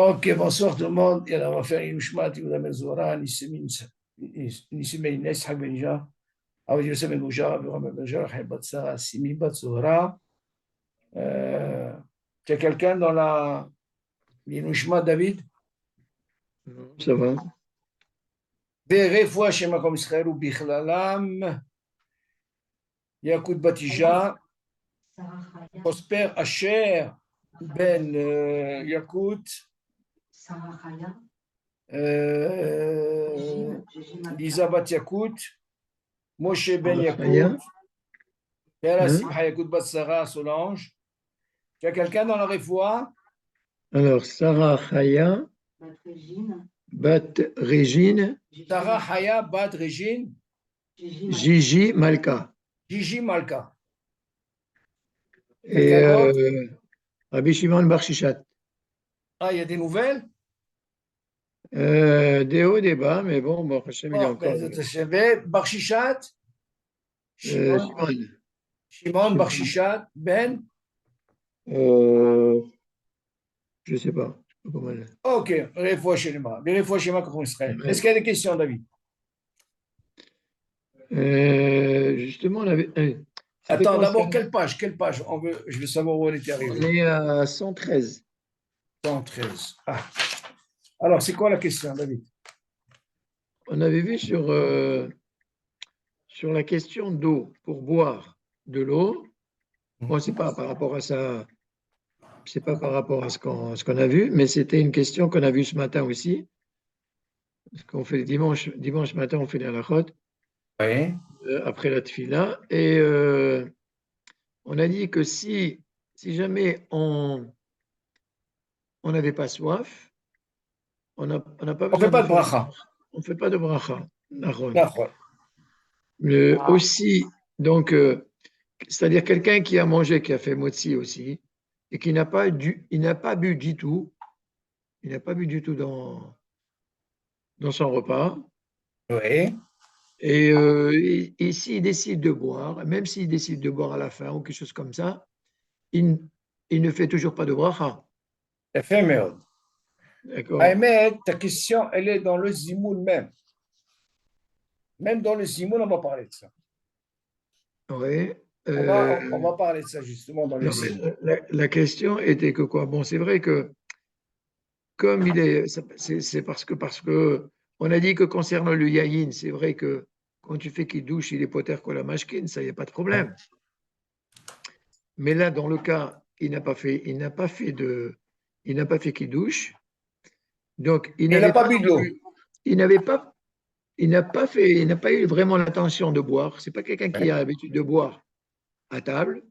Ok, bonsoir tout le monde. Et alors, on va faire une shmat, Yehuda Mezora, Nissimei Nes, Hag Benja, Avad Yosef Ben Gouja, Abraham Ben Benja, Rachel Batsa, Simi Batzora. Tu as quelqu'un dans la Shmat, David? Non, ça va. Verefoua Shema Kom Israël ou Bichlalam, Yakout Batija, Prosper Asher, Ben Yakout, Lisa Bat Yakout, Moshe Ben Rachaya, Yakout, Kera hein? Simcha Yakout Bat Sarah Solange. Tu as quelqu'un dans la Refoua? Alors, Sarah Chaya, Bat Régine, Sarah Haya Bat Régine, Gigi Malka. Gigi Malka. Et Quelqu'un d'autre? Rabbi Shimon Bar Shishat. Ah, il y a des nouvelles? Des hauts, des bas, mais bon, Hachem, il est Bon, encore. ben, je vais. Barchichat, Shimon, Shimon. Shimon, Barchichat, Ben. Je sais pas. Je sais pas comment elle Ok, Refoua Shelema. Refoua Shelema contre Israël. Est-ce qu'il y a des questions, David? Justement, on avait. C'était Attends, d'abord, concernant. quelle page? Quelle page? Je veux savoir où on était On arrivé. est à 113. 113. Ah. Alors, c'est quoi la question, David? On avait vu sur la question d'eau, pour boire de l'eau. Bon, c'est pas par rapport à ça, c'est pas par rapport à ce qu'on a vu, mais c'était une question qu'on a vue ce matin aussi. Parce qu'on fait dimanche matin, on fait la halachot Oui. après la tefila. Et on a dit que si jamais on n'avait pas soif, on n'a pas On ne fait besoin de pas de faire, bracha. on fait pas de bracha. Nahon. D'accord. Aussi, donc, c'est-à-dire quelqu'un qui a mangé, qui a fait motzi aussi, et qui il n'a pas bu du tout, il n'a pas bu du tout dans son repas. Oui. Et s'il décide de boire, même s'il décide de boire à la fin ou quelque chose comme ça, il, il ne fait toujours pas de bracha. Éphémère. D'accord? Ahmed, ta question, elle est dans le Zimoun même. Même dans le Zimoun, on va parler de ça. Oui. On va parler de ça justement dans le Non, mais Zimoun. la question était que quoi? Bon, c'est vrai que comme il est, c'est parce que on a dit que concernant le yayin, c'est vrai que quand tu fais qu'il douche, il est poter que la mashkin, ça, il n'y a pas de problème. Mais là, dans le cas, il n'a pas fait qu'il douche. Donc, Il n'a pas bu de l'eau. il n'avait pas, il n'a pas eu vraiment l'intention de boire. C'est pas quelqu'un qui Oui. a l'habitude de boire à table.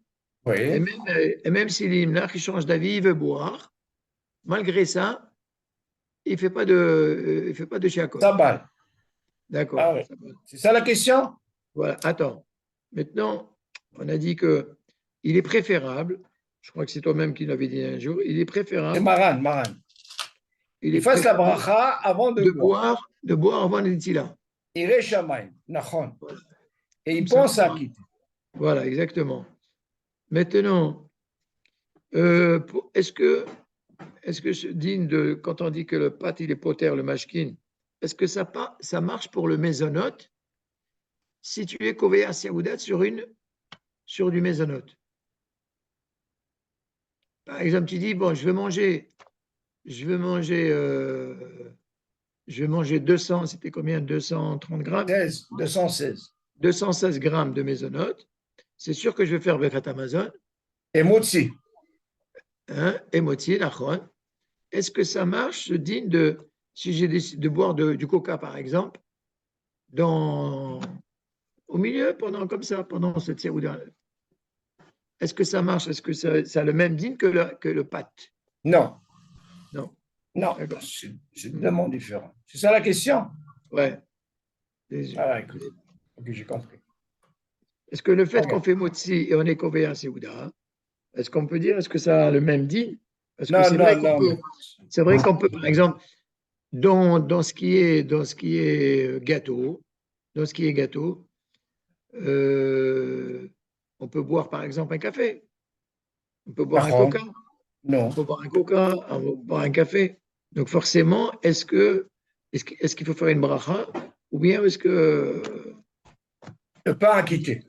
Oui. Et même si l'imnach, il change d'avis, il veut boire. Malgré ça, il fait pas de chiakot. Ça balle. D'accord. Ah oui. C'est ça la question? Voilà. Attends. Maintenant, on a dit que il est préférable. Je crois que c'est toi-même qui l'avais dit un jour. Il est C'est préférable. Maran, Maran. Il est Il fasse la préférable bracha avant de boire. de boire avant le tila. Il Shamayim, Nachon. Voilà. Et il Comme ça. pense à quitter. Voilà, exactement. Maintenant, est-ce que digne de quand on dit que le pâte il est poter, le mashkin, est-ce que ça marche pour le mésonote si tu es kové à Seoudat sur du mésonote? Par exemple, tu dis bon, je veux manger, je vais manger 200, c'était combien? 230 grammes? 16, 216. 216 grammes de mésonote. C'est sûr que je vais faire Bechat Amazon, Et Motsi. hein, et moitié, nachon. Est-ce que ça marche digne si j'ai décidé de boire du coca, par exemple, au milieu, pendant cette séouda? Est-ce que ça marche? Est-ce que ça a le même digne que le pâte? Non. Non. Non. D'accord. C'est tellement différent. C'est ça la question? Ouais. Ah, écoute. Ok, j'ai compris. Est-ce que le fait Ok. qu'on fait motzi et on est kové à séouda, est-ce qu'on peut dire, est-ce que ça a le même digne? Parce que Non, non, non. c'est vrai qu'on peut, par exemple, dans ce qui est gâteau, euh, on peut boire par exemple un café, on peut boire un Nachon. coca, Non. on peut boire un café. Donc forcément, est-ce qu'il faut faire une bracha ou bien est-ce que Le pain acquitté.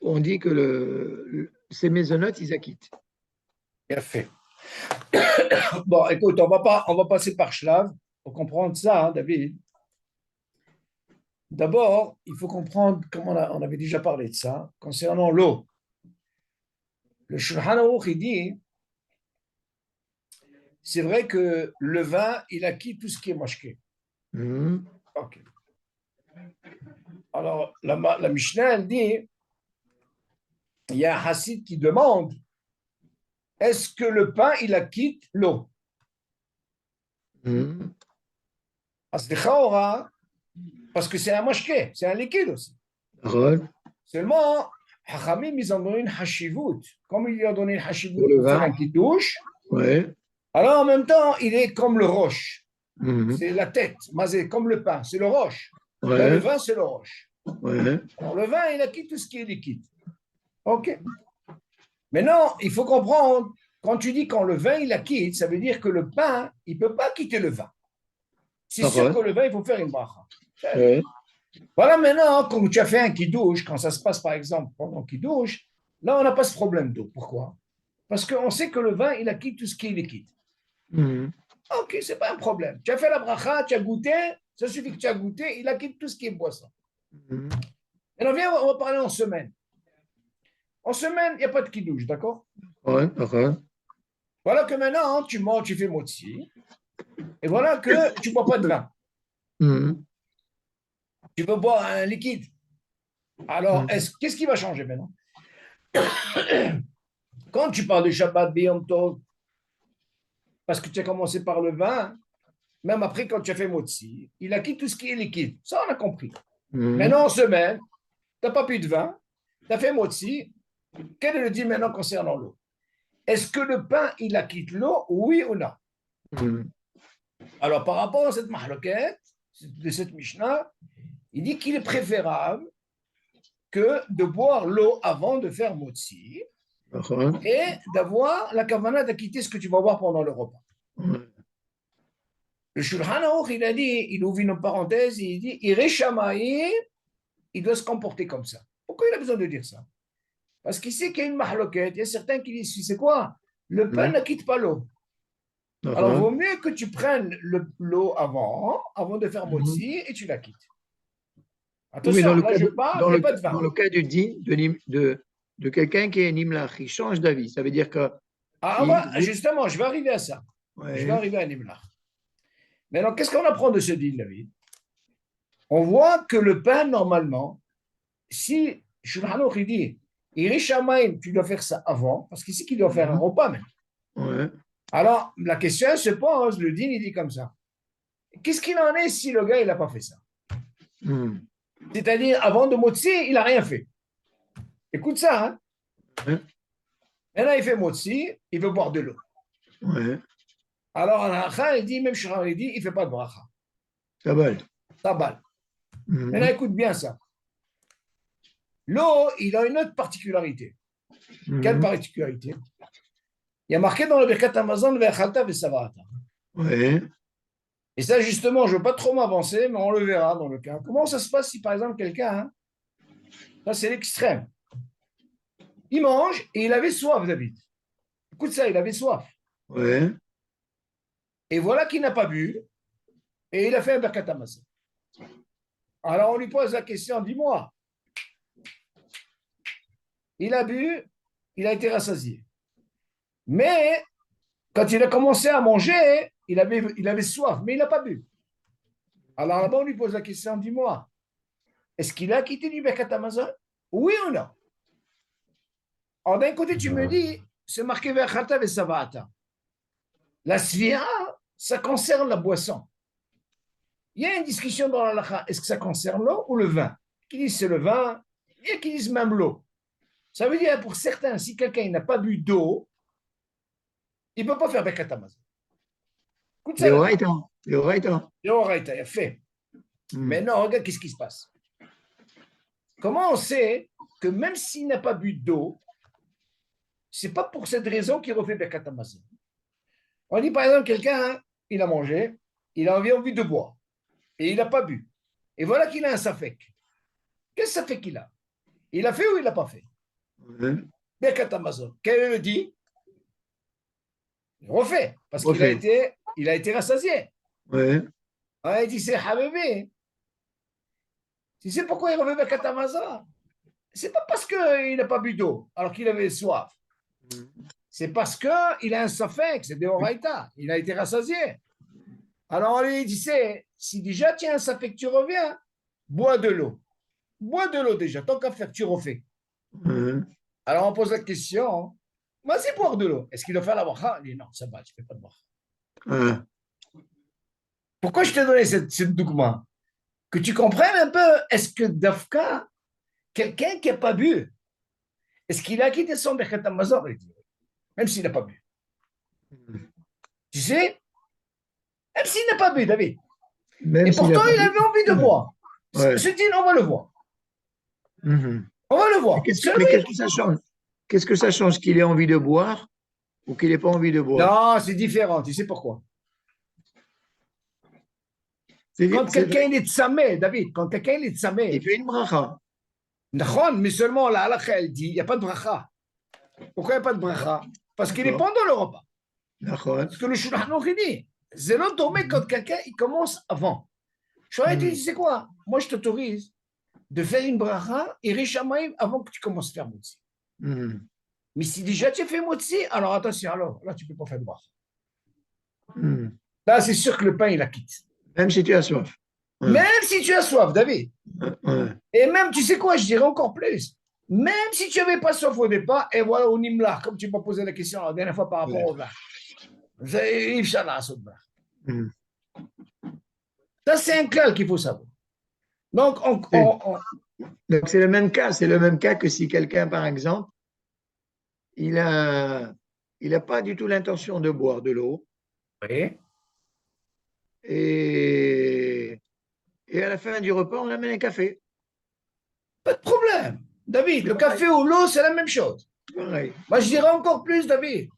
on dit que ces maisonnotes, ils acquittent? Bien fait. Bon, écoute, on va passer par Shlav pour comprendre ça, hein, David. D'abord, il faut comprendre, comme on avait déjà parlé de ça, concernant l'eau. Le Shulchan Aruch, il dit, c'est vrai que le vin, il acquit tout ce qui est mashké. Mhm. Ok. Alors, la Mishnah, elle dit, il y a un hassid qui demande, est-ce que le pain, il acquitte l'eau? Mhm. Parce que c'est un mashké, c'est un liquide aussi. Parole Seulement, Hachamim, ils ont donné une hashivut. Comme il lui a donné une hashivut pour le pour faire vin. un kiddush, Ouais. alors en même temps, il est comme le roche. Mhm. C'est la tête, c'est comme le pain, c'est le roche. Ben, le Ouais. vin, c'est le roche. Ouais. Alors, le vin, il acquitte tout ce qui est liquide. OK. Maintenant, il faut comprendre, quand tu dis quand le vin, il acquitte, ça veut dire que le pain, il ne peut pas quitter le vin. C'est sûr que Parole. le vin, il faut faire une bracha. Ouais. Voilà, maintenant, quand tu as fait un kiddush, quand ça se passe par exemple pendant kiddush, là, on n'a pas ce problème d'eau. Pourquoi? Parce qu'on sait que le vin, il acquitte tout ce qui est liquide. Mhm. OK, ce n'est pas un problème. Tu as fait la bracha, tu as goûté, ça suffit que tu as goûté, il acquitte tout ce qui est boisson. Mhm. Et viens, on va parler en semaine. En semaine, il n'y a pas de kiddush, d'accord? Ouais. Parole. Voilà que maintenant, tu manges, tu fais motzi, et voilà que tu ne bois pas de vin. Mhm. Tu veux boire un liquide. Alors, Mhm. qu'est-ce qui va changer maintenant? Quand tu parles de Shabbat Biyom Tov, parce que tu as commencé par le vin, même après, quand tu as fait motzi, il a quitté tout ce qui est liquide. Ça, on a compris. Mhm. Maintenant, en semaine, tu n'as pas bu de vin, tu as fait motzi. Quel est le dit maintenant concernant l'eau? Est-ce que le pain, il a quitté l'eau, oui ou non? Mhm. Alors, par rapport à cette mahloket, de cette Mishnah, il dit qu'il est préférable que de boire l'eau avant de faire motzi Parole. et d'avoir la kavana d'acquitter ce que tu vas boire pendant le repas. Ouais. Le Shulchan Aruch, il a dit, il ouvre une parenthèse, il dit, Ireshamaï, il doit se comporter comme ça. Pourquoi il a besoin de dire ça? Parce qu'il sait qu'il y a une mahloket, il y a certains qui disent, c'est quoi? Le pain Mhm. ne quitte pas l'eau. Alors, Parole. vaut mieux que tu prennes l'eau avant de faire Mhm. motzi, et tu la quittes. Oui, mais Attention, là je parle, il n'y a pas de dans vin. le cas du din, de quelqu'un qui est nimlach, il change d'avis. Ça veut dire que Justement, je vais arriver à ça. Je vais ouais. arriver à Nimla. Maintenant, qu'est-ce qu'on apprend de ce deal, David? On voit que le pain, normalement, si Shulchan il dit, Irishamaim, tu dois faire ça avant, parce qu'ici, qu'il doit faire un Mhm. repas même. Ouais. Alors, la question se pose, le din, il dit comme ça. Qu'est-ce qu'il en est si le gars, il n'a pas fait ça? Mhm. C'est-à-dire, avant de motzi, il n'a rien fait. Écoute ça, hein? Ouais. Maintenant, il fait motzi, il veut boire de l'eau. Ouais. Alors, il dit, même Shulchan il dit, il ne fait pas de bracha. Ça va. Ça balle. Maintenant, Mhm. écoute bien ça. L'eau, il a une autre particularité. Quelle Mhm. particularité? Il y a marqué dans le Birkat Amazon, Ve'achalta ve'savata. Ouais. Et ça, justement, je ne veux pas trop m'avancer, mais on le verra dans le cas. Comment ça se passe si, par exemple, quelqu'un, hein, ça c'est l'extrême, il mange et il avait soif, David. Écoute ça, il avait soif. Ouais. Et voilà qu'il n'a pas bu et il a fait un Birkat Amazon. Alors on lui pose la question, dis-moi, il a bu, il a été rassasié. Mais quand il a commencé à manger, il avait soif, mais il n'a pas bu. Alors là-bas, on lui pose la question, dis-moi, est-ce qu'il a quitté du Birkat Amazon? Oui ou non? Alors d'un côté, tu me dis, c'est marqué Ve'achalta ve'savata. La svira, ça concerne la boisson. Il y a une discussion dans la lacha. Est-ce que ça concerne l'eau ou le vin? Qui disent c'est le vin, et qui disent même l'eau. Ça veut dire pour certains, si quelqu'un n'a pas bu d'eau, il ne peut pas faire Birkat Hamazon. Écoute ça, David. Léoraïta. Léoraïta. Il aura été fait. Mhm. Maintenant, regarde qu'est-ce qui se passe. Comment on sait que même s'il n'a pas bu d'eau, ce n'est pas pour cette raison qu'il refait Birkat Hamazon. On dit par exemple, quelqu'un, il a mangé, il a envie de boire. Et il n'a pas bu. Et voilà qu'il a un safek. Qu'est-ce que ça fait qu'il a? Il a fait ou il n'a pas fait? Ouais. Birkat Hamazon. Quel le dit? Il refait. Parce qu'il Refait. a été rassasié. Ouais. Il dit, c'est Habibé. Tu sais pourquoi il refait Birkat Hamazon? C'est pas parce qu'il n'a pas bu d'eau, alors qu'il avait soif. C'est parce qu'il a un safek, c'est des Horaïta. Il a été rassasié. Alors on lui dit, si déjà tu as un safek, tu reviens, bois de l'eau. Bois de l'eau déjà, tant qu'à faire, tu refais. Ouais. Alors on pose la question, vas-y boire de l'eau. Est-ce qu'il doit faire la bracha? Il dit non, ça va, tu ne fais pas de bracha. Ouais. Pourquoi je t'ai donné cette document? Que tu comprennes un peu, est-ce que Dafka, quelqu'un qui n'a pas bu, est-ce qu'il a quitté son Birkat Hamazon? Même s'il n'a pas bu. Tu sais? Même s'il n'a pas bu, David. Même Et s'il a pourtant, pas il bu. avait envie de boire. Ouais. Je dis, on va le voir. Mhm. On va le Mais voir. mais qu'est-ce que ça change? Qu'est-ce que ça change qu'il ait envie de boire ou qu'il n'ait pas envie de boire? Non, c'est différent. Tu sais pourquoi? Quand C'est quelqu'un vrai. il est tsamé, David, quand quelqu'un il est Il tsamé, fait une bracha. mais seulement la halakha, elle dit, il n'y a pas de bracha. Pourquoi il n'y a pas de bracha? Parce qu'il est D'accord. pendant le repas. D'accord. Ce que le Shulchan Aruch dit. C'est l'automé quand quelqu'un il commence avant. Je lui ai dit, tu Mhm. sais quoi? Moi, je t'autorise de faire une bracha et Rishamaim avant que tu commences à faire motzi. Mhm. Mais si déjà tu as fait motzi, alors attention, alors là, tu ne peux pas faire de bracha. Mhm. Là, c'est sûr que le pain, il la quitte. Même si tu as soif. Ouais. Même si tu as soif, David. Ouais. Et même, tu sais quoi, je dirais encore plus. Même si tu n'avais pas soif au départ, et voilà, on y là, comme tu m'as posé la question la dernière fois par rapport Ouais. au vin. Ça, Mhm. c'est un clal qu'il faut savoir. Donc, Et- Donc, c'est le même cas. C'est le même cas que si quelqu'un, par exemple, il a, il a pas du tout l'intention de boire de l'eau oui, et, et à la fin du repas, on amène un café. pas de problème. David, C'est le pareil. café ou l'eau, c'est la même chose. Pareil. Moi, je dirais encore plus, David.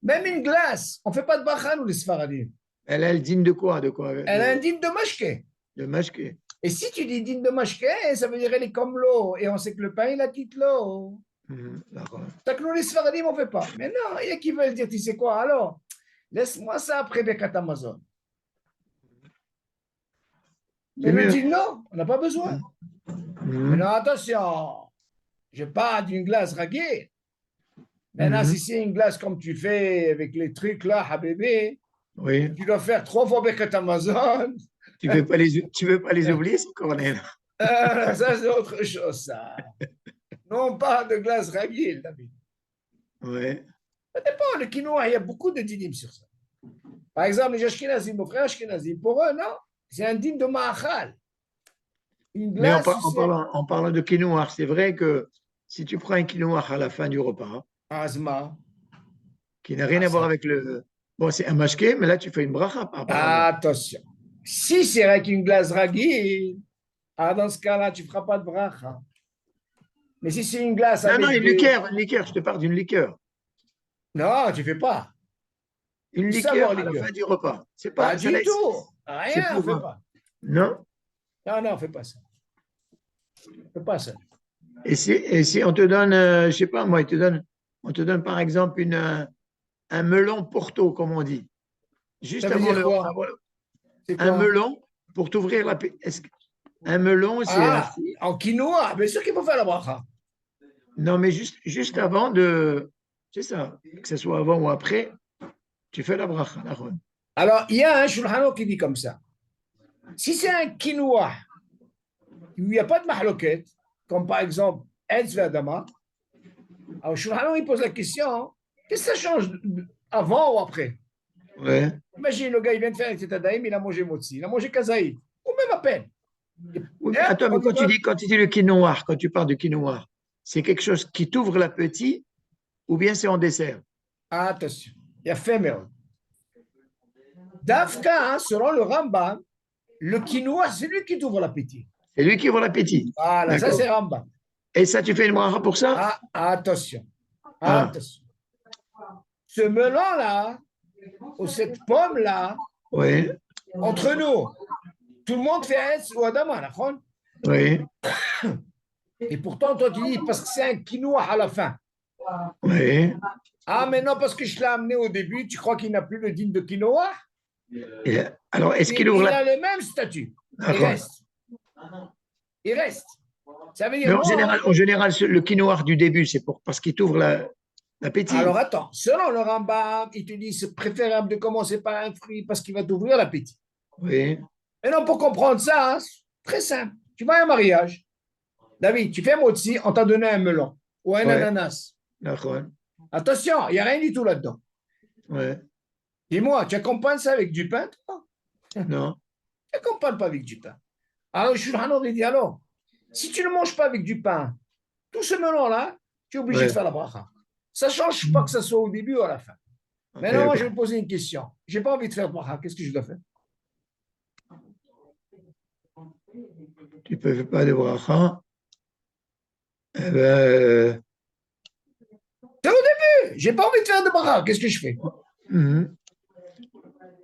Même une glace, on ne fait pas de bachan ou les sfaradim. Elle a le digne de quoi? De quoi? Elle a un digne de mashke. De mashké. Et si tu dis digne de mashke, ça veut dire elle est comme l'eau. Et on sait que le pain, il a quitté l'eau. Mhm. D'accord. Ça que nous, les Sfaradim, on ne fait pas. Mais non, il y a qui veulent dire, tu sais quoi, alors, laisse-moi ça après Birkat Hamazon. C'est Mais le mieux. dit non, on n'a pas besoin. Mais non, Mhm. attention, je parle d'une glace raguée. Maintenant, Mhm. si c'est une glace comme tu fais avec les trucs là, Habibé, Oui. tu dois faire 3 fois Birkat Hamazon. Tu veux pas les oublier, ces cornets-là. Ça, c'est autre chose, ça. Non, pas de glace raguée, David. Ouais. Ça dépend, le quinoa, il y a beaucoup de dynimes sur ça. Par exemple, les Ashkenazim, mon frère Ashkenazim, pour eux, non, c'est un dîme de Mahachal. Une Mais glace, tu sais, en parlant de quinoa, c'est vrai que si tu prends un quinoa à la fin du repas, Asma. qui n'a rien à voir avec le. Bon, c'est un mashké, mais là, tu fais une bracha, apparemment. Attention. Si c'est avec une glace raguée, dans ce cas-là, tu ne feras pas de bracha. Mais si c'est une glace Non, non, avec des. une liqueur, je te parle d'une liqueur. Non, tu ne fais pas. Une Tu sais liqueur avoir à la liqueur. fin du repas. C'est Pas pas, ça du laisse. tout. C'est Rien, on ne pour. fait pas. Non? Non, non, on ne fait pas ça. On ne fait pas ça. Et si on te donne, je sais pas moi, on te donne par exemple un melon Porto, comme on dit, Ça juste veut avant dire le quoi? repas. C'est Un quoi? melon pour t'ouvrir la. Un melon, c'est un Ah, fruit. en quinoa, bien sûr qu'il faut faire la bracha. Non, mais juste avant de. C'est ça, que ce soit avant ou après, tu fais la bracha. D'accord. Alors, il y a un Shulchan qui dit comme ça. Si c'est un quinoa où il n'y a pas de mahloket, comme par exemple Etz Vedama, alors Shulchan il pose la question, qu'est-ce que ça change avant ou après? Ouais. Imagine, le gars, il vient de faire un Tadaïm, il a mangé Motzi, il a mangé Kazaïd, ou même à peine. Et Oui, mais hop, attends, mais on y va. quand tu dis le quinoa, quand tu parles de quinoa, c'est quelque chose qui t'ouvre l'appétit ou bien c'est en dessert? Attention, il y a fait merde. Dafka, hein, selon le Rambam, le quinoa, c'est lui qui t'ouvre l'appétit. C'est lui qui ouvre l'appétit. Voilà, ça D'accord. c'est Rambam. Et ça, tu fais une bracha pour ça? Ah, attention, Ah, attention. Ce melon-là, ou cette pomme-là, Oui, Entre nous, tout le monde fait Etz ou Adama, d'accord? oui, Et pourtant, toi, tu dis parce que c'est un quinoa à la fin. oui. Ah, mais non, parce que je l'ai amené au début, tu crois qu'il n'a plus le digne de quinoa? Alors, est-ce qu'il ouvre Il la... a le même statut. Il D'accord. reste. Il reste. Ça veut Mais dire, moi, en général, le quinoa du début, c'est parce qu'il t'ouvre alors l'appétit. attends, selon le Rambam, il te dit c'est préférable de commencer par un fruit parce qu'il va t'ouvrir l'appétit. Oui, Et non, pour comprendre ça, c'est très simple. Tu vas à un mariage. David, tu fais un motzi, on t'a donné un melon ou un oui, ananas. d'accord. Attention, il n'y a rien du tout là-dedans. Oui, Dis-moi, tu accompagnes ça avec du pain, toi? non. Tu n'accompagnes pas avec du pain. Alors, je suis il dit alors, si tu ne manges pas avec du pain, tout ce melon-là, tu es obligé de Oui, faire la bracha. Ça ne change pas que ce soit au début ou à la fin. ok, Maintenant, moi, je d'accord. vais me poser une question. Je n'ai pas envie de faire bracha. Qu'est-ce que je dois faire? Tu peux faire pas de bracha. Eh ben, C'est au début. Je n'ai pas envie de faire de bracha. Qu'est-ce que je fais? mhm.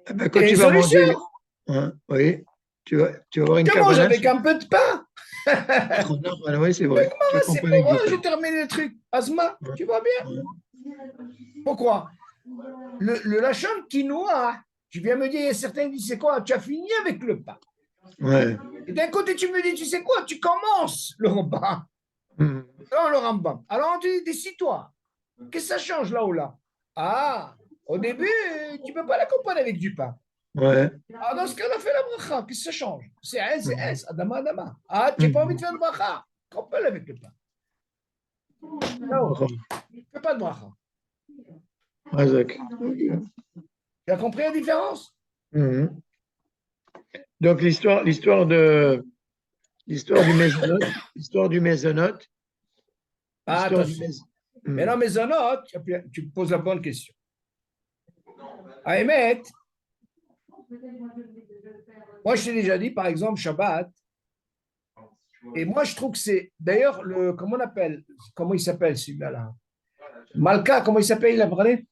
Eh ben, quand Il y a tu une vas solution. manger, hein, oui, tu vas avoir une Tu manges cavana. avec un peu de pain. Voilà, oui, c'est vrai. Tu C'est accompagnes pas avec du vrai, pain. je termine le truc. Asma, Ouais, tu vas bien? ouais, Pourquoi? Le lachon quinoa, tu viens me dire, certains disent, c'est quoi? Tu as fini avec le pain. ouais. Et d'un côté, tu me dis, tu sais quoi? Tu commences le repas Mhm. dans le Rambam. Alors, on te dit, décide-toi. Qu'est-ce que ça change là ou là? Ah, au début, tu ne peux pas l'accompagner avec du pain. Ouais. Ah, dans ce cas, on a fait la bracha. Qu'est-ce que ça change? C'est S, c'est Mhm. S, Adama, Adama. Ah, tu n'as pas envie de Mhm. faire de bracha. Accompagne avec le pain. Non, D'accord. fais pas de bracha. Razak. Ok. Tu as compris la différence? Mhm. Donc l'histoire du mésonote, l'histoire du mésonote, Ah, l'histoire du attention. més. Maintenant, Mhm. mes notes, tu me poses la bonne question. À émettre, moi, je t'ai déjà dit, par exemple, Shabbat, et moi, je trouve que c'est, d'ailleurs, comment on appelle, comment il s'appelle celui-là, là? Malka, comment il s'appelle, il a parlé?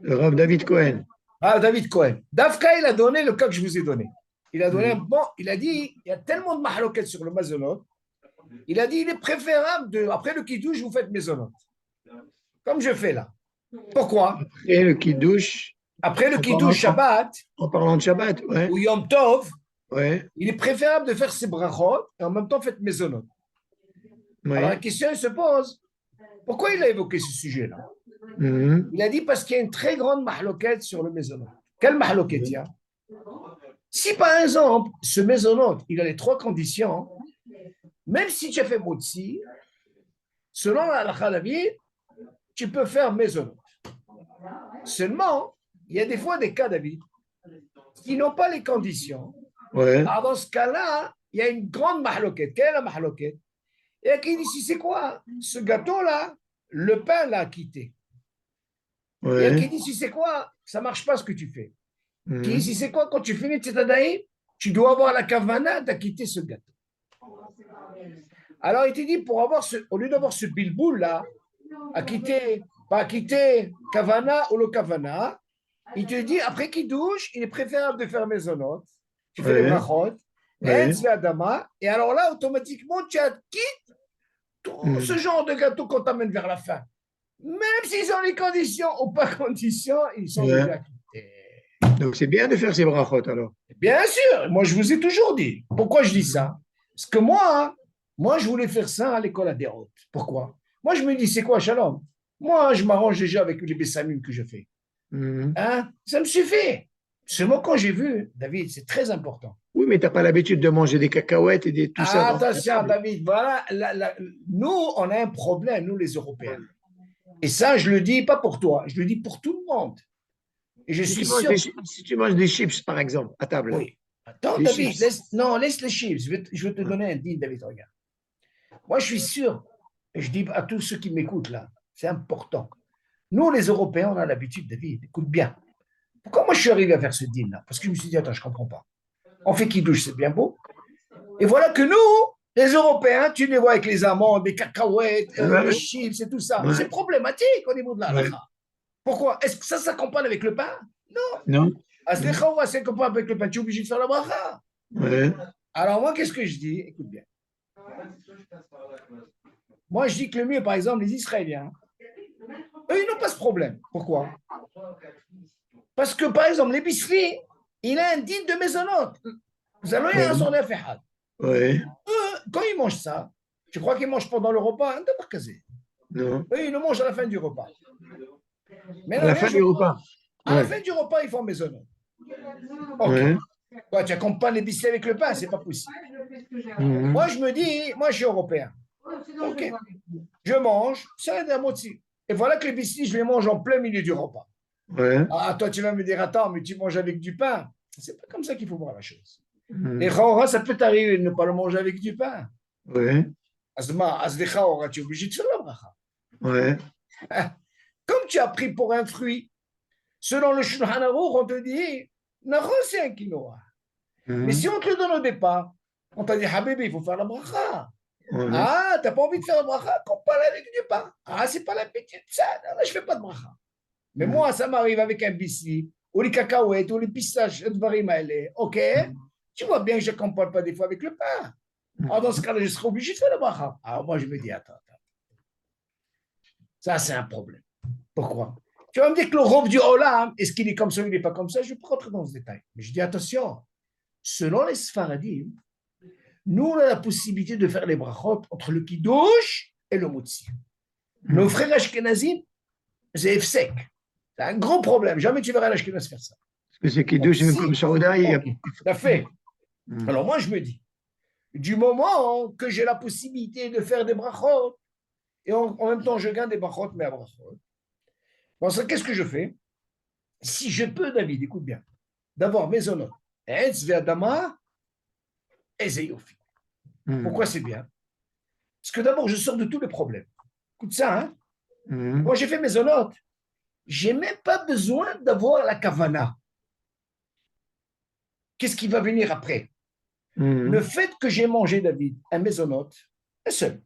Le Rav David Cohen. Ah, David Cohen. Dafka, il a donné le cas que je vous ai donné. Il a donné un Mhm. bon, il a dit, il y a tellement de mahloket sur le mazonot, il a dit, il est préférable après le kiddush, vous faites maisonot. Comme je fais là. Pourquoi? Et le kiddush, Après le en kiddush parlant, Shabbat en parlant de Shabbat, ouais, ou Yom Tov, ouais, il est préférable de faire ses brachot et en même temps faites maisonot. Alors la ouais. question se pose, pourquoi il a évoqué ce sujet-là? Mhm. Il a dit parce qu'il y a une très grande mahloket sur le maisonot. Quelle mahloket il y a? Si par exemple, ce maisonot, il a les trois conditions, même si tu as fait Motsi, selon la David, tu peux faire maisonot. Seulement, il y a des fois des cas, David, qui n'ont pas les conditions. Ouais, Alors dans ce cas-là, il y a une grande mahloket. Quelle est la mahloket? Et qui dit, si c'est quoi? Ce gâteau-là, le pain l'a quitté. Il y a qui ouais. dit, si c'est quoi? Ça ne marche pas ce que tu fais. Qui dit, si Mhm. c'est quoi? Quand tu finis Tzedadaïm, tu dois avoir la kavana d'acquitter ce gâteau. Alors il te dit, au lieu d'avoir ce bilboul là, acquitter, pas acquitter kavana ou le kavana, il te dit, après qu'il douche, il est préférable de faire maisonnot. Tu fais les Ouais, brachot, ouais. et alors là, automatiquement, tu acquittes tout ce Mhm. genre de gâteau qu'on t'amène vers la fin. Même s'ils ont les conditions ou pas conditions, ils sont Ouais. déjà quittés. Donc c'est bien de faire ces brachot alors. Bien sûr, moi je vous ai toujours dit. Pourquoi je dis ça? Parce que moi je voulais faire ça à l'école à Déroute. Pourquoi? Moi je me dis, c'est quoi, Shalom? Moi je m'arrange déjà avec les bessamines que je fais. Mhm. Hein? Ça me suffit. Seulement quand j'ai vu, David, c'est très important. Oui, mais tu n'as pas l'habitude de manger des cacahuètes et tout ça dans la Attention, table. David, voilà, nous, on a un problème, nous les Européens. Et ça, je le dis pas pour toi, je le dis pour tout le monde. Et je suis sûr. Si tu manges des chips, par exemple, à table, Oui. Attends, des David, chips. non, laisse les chiffres. Je vais te donner un deal, David, regarde. Moi, je suis sûr, et je dis à tous ceux qui m'écoutent là, c'est important. Nous, les Européens, on a l'habitude, David, écoute bien. Pourquoi moi je suis arrivé à faire ce deal-là? Parce que je me suis dit, attends, je ne comprends pas. On fait qui douche, c'est bien beau. Et voilà que nous, les Européens, tu les vois avec les amandes, les cacahuètes, les Ouais, chips et tout ça. C'est ouais, problématique au niveau de la ouais. halakha. Pourquoi? Est-ce que ça s'accompagne avec le pain? Non. Non? Asdecha, c'est copain avec le pain, tu es obligé de faire la bracha. Ouais. Alors, moi, qu'est-ce que je dis? Écoute bien. Moi, je dis que le mieux, par exemple, les Israéliens, eux, ils n'ont pas ce problème. Pourquoi? Parce que, par exemple, l'épicerie, il a un digne de maisonnote. Vous allez à son affaire. Ouais. Quand ils mangent ça, tu crois qu'ils mangent pendant le repas? Non. Eux, ils le mangent à la fin du repas. Mais À non, la les fin du jours, repas. à la Ouais. fin du repas, ils font maisonnote. Ok. Ouais. Quoi, tu accompagnes l'épicerie avec le pain, c'est pas possible. Mhm. Moi, je me dis, moi, je suis européen. Ok. Je mange, ça aide à moitié. Et voilà que l'épicerie, je les mange en plein milieu du repas. Ouais. Ah, toi, tu vas me dire, attends, mais tu manges avec du pain. C'est pas comme ça qu'il faut voir la chose. Les Mhm. chaora, ça peut t'arriver de ne pas le manger avec du pain. Ouais. Asma, as des chaora, tu es obligé de faire la bracha. Ouais. Comme tu as pris pour un fruit, selon le Shulchan Aruch, on te dit, non, c'est un quinoa. Mais si Mhm. on te le donne au départ, on t'a dit, Habibi, il faut faire la bracha. Ouais. Ah, t'as pas envie de faire la bracha, compare avec du pain. Ah, c'est pas l'appétit, ça, non, je fais pas de bracha. Mais Mhm. moi, ça m'arrive avec un biscuit, ou les cacahuètes, ou les pistaches, ok, tu vois bien que je ne compare pas des fois avec le pain. Alors, dans ce cas-là, je serai obligé de faire la bracha. Alors, moi, je me dis, attends, ça, c'est un problème. Pourquoi? Tu vas me dire que le robe du Olam, est-ce qu'il est comme ça ou il n'est pas comme ça? Je ne vais pas rentrer dans ce détail. Mais je dis, attention, selon les Sfaradim, nous, on a la possibilité de faire les brachot entre le Kiddush et le Motzi. Nos frères Ashkenazim, c'est sec. C'est un gros problème. Jamais tu verras l'Ashkenaz faire ça. Parce que c'est qui Donc, douche, même si, comme Saouda, il y a. ok, tout à fait. Mhm. Alors, moi, je me dis, du moment que j'ai la possibilité de faire des brachot, et en même temps, je gagne des brachot, mais à brachot, bon, ça, qu'est-ce que je fais? Si je peux, David, écoute bien, d'avoir maisonnot, Etz ve'adama, et zeyofi. Pourquoi Mhm. c'est bien? Parce que d'abord, je sors de tous les problèmes. Écoute ça, hein? Mhm. Quand j'ai fait maisonnot, j'ai même pas besoin d'avoir la kavana. Qu'est-ce qui va venir après? Le Mhm. fait que j'ai mangé, David, un maisonnot, un seul,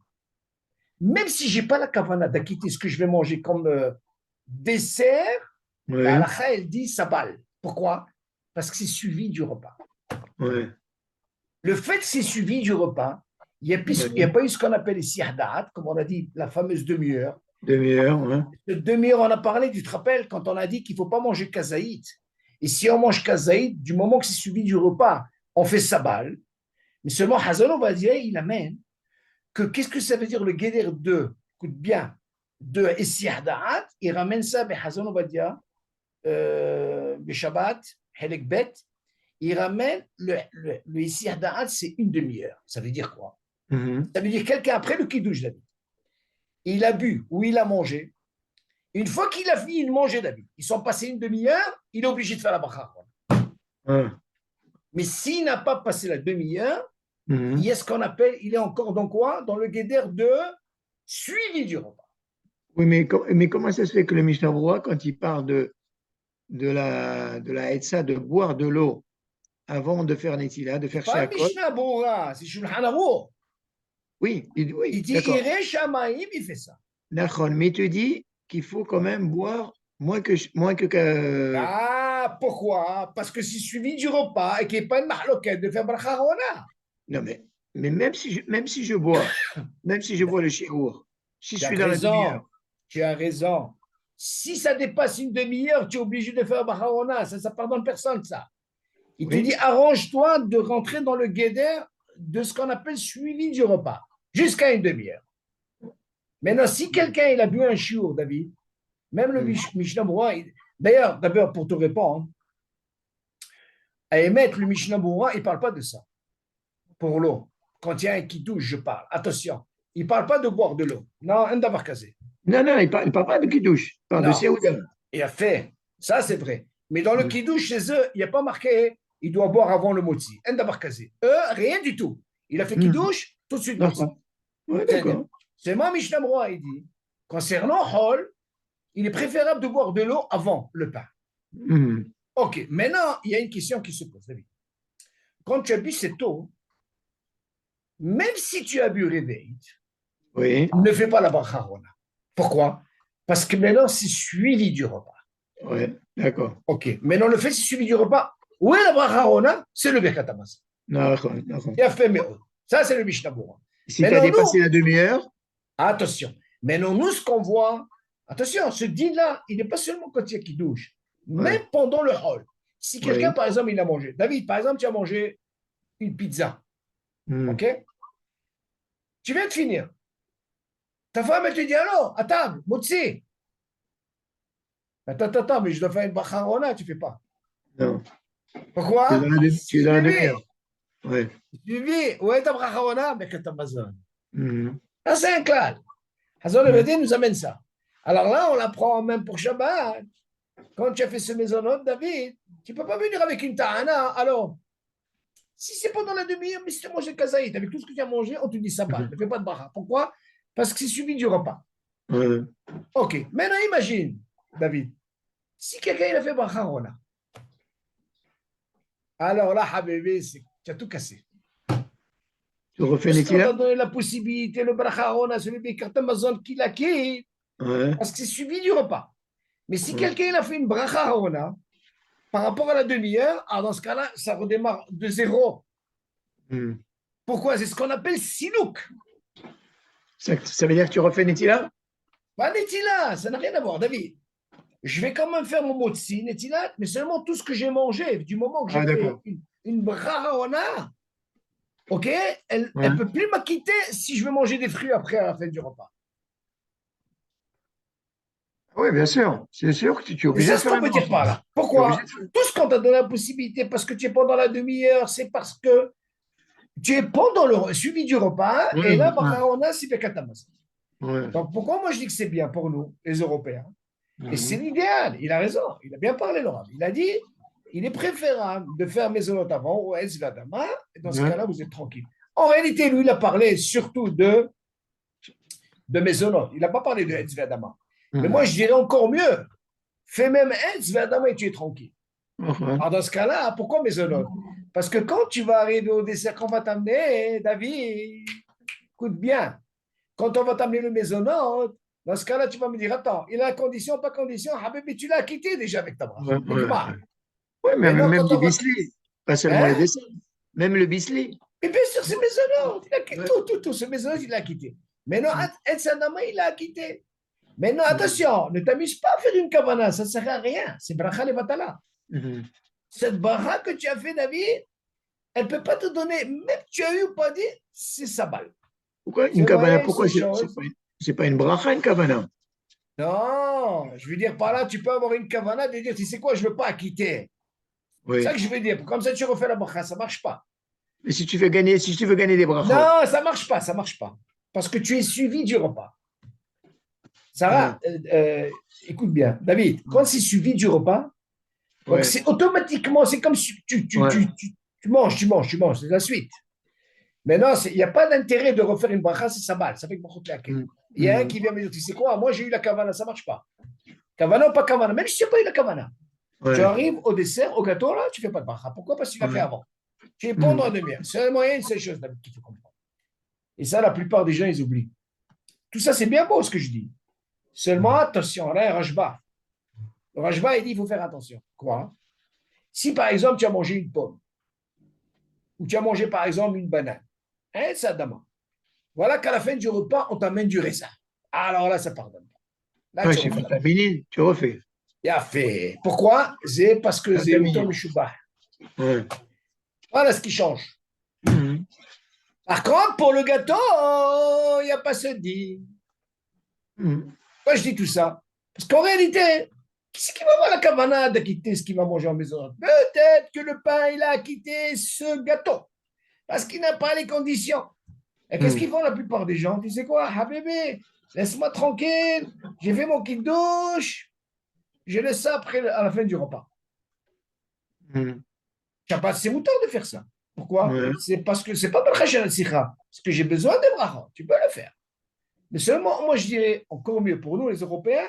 même si j'ai pas la kavana d'acquitter ce que je vais manger comme dessert, la Ouais. halakha, elle dit sabal. Pourquoi? Parce que c'est suivi du repas. Ouais. Le fait que c'est suivi du repas, il n'y a Ouais. pas eu ce qu'on appelle ici hadat, comme on a dit, la fameuse demi-heure. Demi-heure, ouais. Cette demi-heure, on a parlé, tu te rappelles, quand on a dit qu'il ne faut pas manger kazaït. Et si on mange kazaït, du moment que c'est suivi du repas, on fait sabal. Mais seulement Hazan, on va dire, il amène que qu'est-ce que ça veut dire le guéder de, écoute bien, de Essiyahdaat, il ramène ça, mais Hazan, on va dire, Shabbat, Helek Bet, il ramène le Essiyahdaat, c'est une demi-heure. Ça veut dire quoi? Mhm. Ça veut dire quelqu'un après le Kiddush David. Il a bu ou il a mangé. Une fois qu'il a fini de manger David, ils sont passés une demi-heure, il est obligé de faire la bracha. Ouais. Mais s'il n'a pas passé la demi-heure, il y Mhm. a ce qu'on appelle, il est encore dans quoi? Dans le guéder de suivi du repas. Oui, mais comment ça se fait que le Mishnah Berurah, quand il parle de la Hetza, de boire de l'eau avant de faire Netila, de C'est faire pas Shakol, Mishnah Bora, c'est Shulchan Aruch. oui, Il oui, dit d'accord, Iré Shamaim, il fait ça. d'accord, mais tu dis qu'il faut quand même boire moins que. Ah, pourquoi? Parce que c'est suivi du repas et qu'il n'y ait pas de mahloket de faire bracha rona. Non, mais même si je bois le shiur, si je Tu as suis dans la demi-heure, raison. Tu as raison. Si ça dépasse une demi-heure, tu es obligé de faire bracha rona. Ça pardonne personne, ça. Il te oui, dit arrange-toi de rentrer dans le guéder de ce qu'on appelle suivi du repas, jusqu'à une demi-heure. Maintenant, si quelqu'un il a bu un chiour, David, même le mhm, Mishnah Moura, d'ailleurs, d'abord pour te répondre, à émettre le Mishnah Moura, il ne parle pas de ça. Pour l'eau, quand il y a un qui touche, je parle. Attention, il ne parle pas de boire de l'eau. Non, un d'avoir casé. non, non, il parle pas de Kiddush, il parle de Non, Seouda. il a fait. Ça, c'est vrai. Mais dans le Mhm. kidouche, chez eux, il n'y a pas marqué il doit boire avant le moti. Un d'avoir casé. Eux, rien du tout. Il a fait Mhm. kidouche, tout de suite moti. D'accord. Oui, d'accord. C'est moi, Mishnah Broa, il dit, concernant Hol, il est préférable de boire de l'eau avant le pain. Mhm. Ok, maintenant, il y a une question qui se pose, David. Quand tu as bu cette eau, même si tu as bu réveil, Oui, ne fais pas la bracharona. Pourquoi? Parce que maintenant, c'est suivi du repas. Ouais, d'accord. Ok. Maintenant, le fait, c'est suivi du repas. Où est la bracha Arona? C'est le Birkat Hamazon. D'accord, d'accord. Il a fait Me'od. Ça, c'est le Mishnah Berurah. Si tu as Maintenant, dépassé nous, la demi-heure, attention. Maintenant, nous, ce qu'on voit, attention, ce din-là, il n'est pas seulement quand il y a qui douche, même ouais, pendant le hall. Si quelqu'un, oui. par exemple, il a mangé, David, par exemple, tu as mangé une pizza, Hmm. ok? Tu viens de finir. Ta femme, elle te dit, alors, à table, motzi. Attends, mais je dois faire une bacharona, tu ne fais pas. Non, Pourquoi? tu es dans la Suivi, demi-heure. Ouais. suivi. Où est ta bacharona? Mais que t'as besoin. Hmm. Ça, c'est un clal. Hazon le Hmm. Vedin nous amène ça. Alors là, on l'apprend même pour Shabbat. Quand tu as fait ce maisonnot, David, tu ne peux pas venir avec une tahana. Alors, si c'est pendant la demi-heure, mais si tu as mangé le kazaït, avec tout ce que tu as mangé, on te dit sabbat. Ne fais pas de bracha. Pourquoi? Parce que c'est suivi du repas. Ouais. Ok. Maintenant, imagine, David, si quelqu'un il a fait bracha rona, alors là, Habibi, tu as tout cassé. Tu refais Puisqu'on Netila? t'a donné la possibilité, le bracha rona, celui qui a Amazon qui l'a quitte, Ouais. parce que c'est suivi du repas. Mais si Ouais. quelqu'un il a fait une bracha rona, par rapport à la demi-heure, alors dans ce cas-là, ça redémarre de zéro. Hmm. Pourquoi? C'est ce qu'on appelle silouk. Ça veut dire que tu refais Netila? Bah, Netila, ça n'a rien à voir, David. Je vais quand même faire mon motzi, Netila, mais seulement tout ce que j'ai mangé, du moment que Ah, j'ai fait d'accord. une brahana, ok, elle Ouais. ne peut plus m'acquitter si je veux manger des fruits après à la fin du repas. Oui, bien sûr. C'est sûr que tu es C'est obligé ça de ce faire qu'on une peut dire bracha. par là. Tu es obligé Pourquoi? de faire. Tout ce qu'on t'a donné la possibilité, parce que tu es pendant la demi-heure, c'est parce que tu es pendant le suivi du repas, Ouais, et là, ouais, brahana, c'est bekatamas. ouais. Donc pourquoi moi je dis que c'est bien pour nous, les Européens? Et c'est Mhm. l'idéal. Il a raison. Il a bien parlé, Laurent. Il a dit il est préférable de faire Maisonot avant ou Ezvadama. Et dans ce Ouais. cas-là, vous êtes tranquille. En réalité, lui, il a parlé surtout de Maisonot. Il n'a pas parlé de Ezvadama. Mais moi, Mhm. je dirais encore mieux. Fais même Ezvadama et tu es tranquille. Ouais. Alors, dans ce cas-là, pourquoi Maisonot? Parce que quand tu vas arriver au dessert qu'on va t'amener, David, écoute bien. Quand on va t'amener le Maisonot, dans ce cas-là, tu vas me dire, attends, il a condition, pas condition, ah, mais tu l'as quitté déjà avec ta bracha. Ouais, Et ouais. comment? Ouais, Maintenant, même quand les on va. bislis, pas seulement les Hein? desserts, même le bisli. Mais bien sûr, c'est Maisonnot. Il a quitté Ouais. tout. Ce Maisonnot, il l'a quitté. Maintenant, Etsanama, il l'a quitté. Maintenant, Mhm. attention, ne t'amuse pas à faire une kavana, ça ne sert à rien. C'est bracha le batala. Mhm. Cette bracha que tu as fait, David, elle ne peut pas te donner, même tu as eu ou pas dit, c'est sa balle. Pourquoi une Seulement, il y kavana? a une Pourquoi seule chose. c'est pas une bracha, une kavana? Non, je veux dire par là, tu peux avoir une kavana de dire, tu sais quoi, je ne veux pas quitter. C'est ça Oui. que je veux dire. Comme ça, tu refais la bracha, ça ne marche pas. Mais si tu veux gagner des brachot. Non, ça ne marche pas, ça ne marche pas. Parce que tu es suivi du repas. Ah, Sarah, écoute bien, David, quand c'est suivi du repas, donc ouais, c'est automatiquement, c'est comme si ouais. tu manges, c'est la suite. Maintenant, il n'y a pas d'intérêt de refaire une bracha, c'est sa balle, ça fait que beaucoup de laquelle. Mhm. Il y a un Mhm. qui vient me dire, tu sais quoi, moi j'ai eu la kavana, ça ne marche pas. Kavana ou pas kavana, même si tu n'as pas eu la kavana. Tu Ouais, arrives au dessert, au gâteau, là, tu ne fais pas de bracha. Pourquoi? Parce que tu l'as fait ouais. avant. Tu es pendant Mhm. la demi-heure. C'est le moyen, une seule chose, David, qu'il faut comprendre. Et ça, la plupart des gens, ils oublient. Tout ça, c'est bien beau ce que je dis. Seulement, Mhm. attention, là, Rajba. Le Rajba, il dit, il faut faire attention. Quoi? Si par exemple tu as mangé une pomme, ou tu as mangé par exemple une banane, hein, ça demande. Voilà qu'à la fin du repas, on t'amène du raisin. Alors là, ça pardonne pas. Là, Ouais, tu c'est refais la bracha. contaminé, tu refais. Il a fait. Pourquoi? C'est parce que c'est le Contaminé. Tom Shubah. Ouais. Voilà ce qui change. Mhm. Par contre, pour le gâteau, il n'y a pas ce dit. Mhm. Pourquoi je dis tout ça? Parce qu'en réalité, qui c'est qui va avoir la kavana d'acquitter ce qu'il va manger en maison? Peut-être que le pain, il a acquitté ce gâteau. Parce qu'il n'a pas les conditions. Et qu'est-ce Mhm. qu'ils font la plupart des gens? Tu sais quoi, Habibi, laisse-moi tranquille, j'ai fait mon kit douche, je laisse ça après, à la fin du repas. Mhm. Shabbat, c'est mouton de faire ça. Pourquoi? Ouais. C'est parce que c'est pas Berachel Sikha. Parce que j'ai besoin de bracha. Tu peux le faire. Mais seulement, moi, je dirais encore mieux pour nous, les Européens,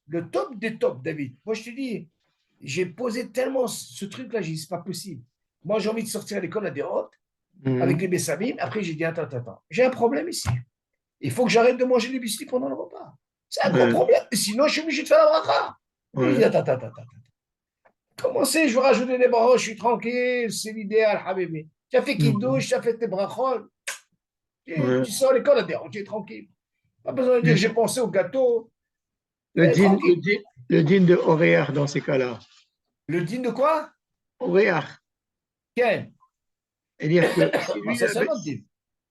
le top des tops, David. Moi, je te dis, j'ai posé tellement ce truc-là, j'ai dit, c'est pas possible. Moi, j'ai envie de sortir à l'école à des routes avec Mhm. les Bessamim. Après, j'ai dit, attends. J'ai un problème ici. Il faut que j'arrête de manger les biscuits pendant le repas. C'est un gros Ouais. problème. Sinon, je suis obligé de faire la bracha. Il dit, Ouais. attends, attends, attends. Commencez, je vais rajouter des brachot, je suis tranquille, c'est l'idéal, Habibi. Tu as fait Ouais. Kiddush, tu as fait tes brachot, Ouais. tu sors l'école à dire, tu es tranquille. Pas besoin de dire, j'ai pensé au gâteau, Le din, tranquille. le din de Oréar dans ces cas-là. Le dîne de quoi? Oréar. Quel? C'est-à-dire que Non, ça, c'est un autre dîne.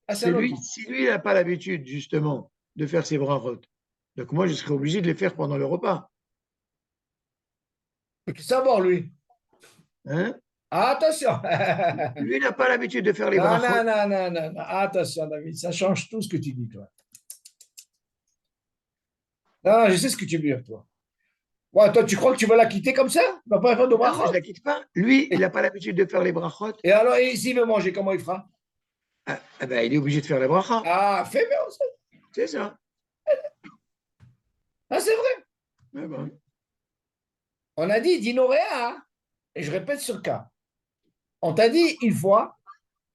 Ah, c'est un autre dîne. si lui n'a pas l'habitude, justement, de faire ses brachot, donc moi, je serais obligé de les faire pendant le repas. Il faut savoir, lui. Hein? Attention. Lui n'a pas l'habitude de faire les Non, brachot. non, non, non, non, non. Attention, David, ça change tout ce que tu dis, toi. Non, je sais ce que tu veux dire, toi. Ouais, toi, tu crois que tu vas la quitter comme ça? Tu vas pas faire de Non, mais je ne brachot? la quitte pas. Lui, il n'a pas l'habitude de faire les brachot. Et alors, et s'il veut manger, comment il fera? Ah, ah ben, il est obligé de faire les brachot. Ah, fais bien ça. C'est ça. Ah, c'est vrai. Mais bon. On a dit dinoréa, hein? Et je répète ce cas. On t'a dit une fois,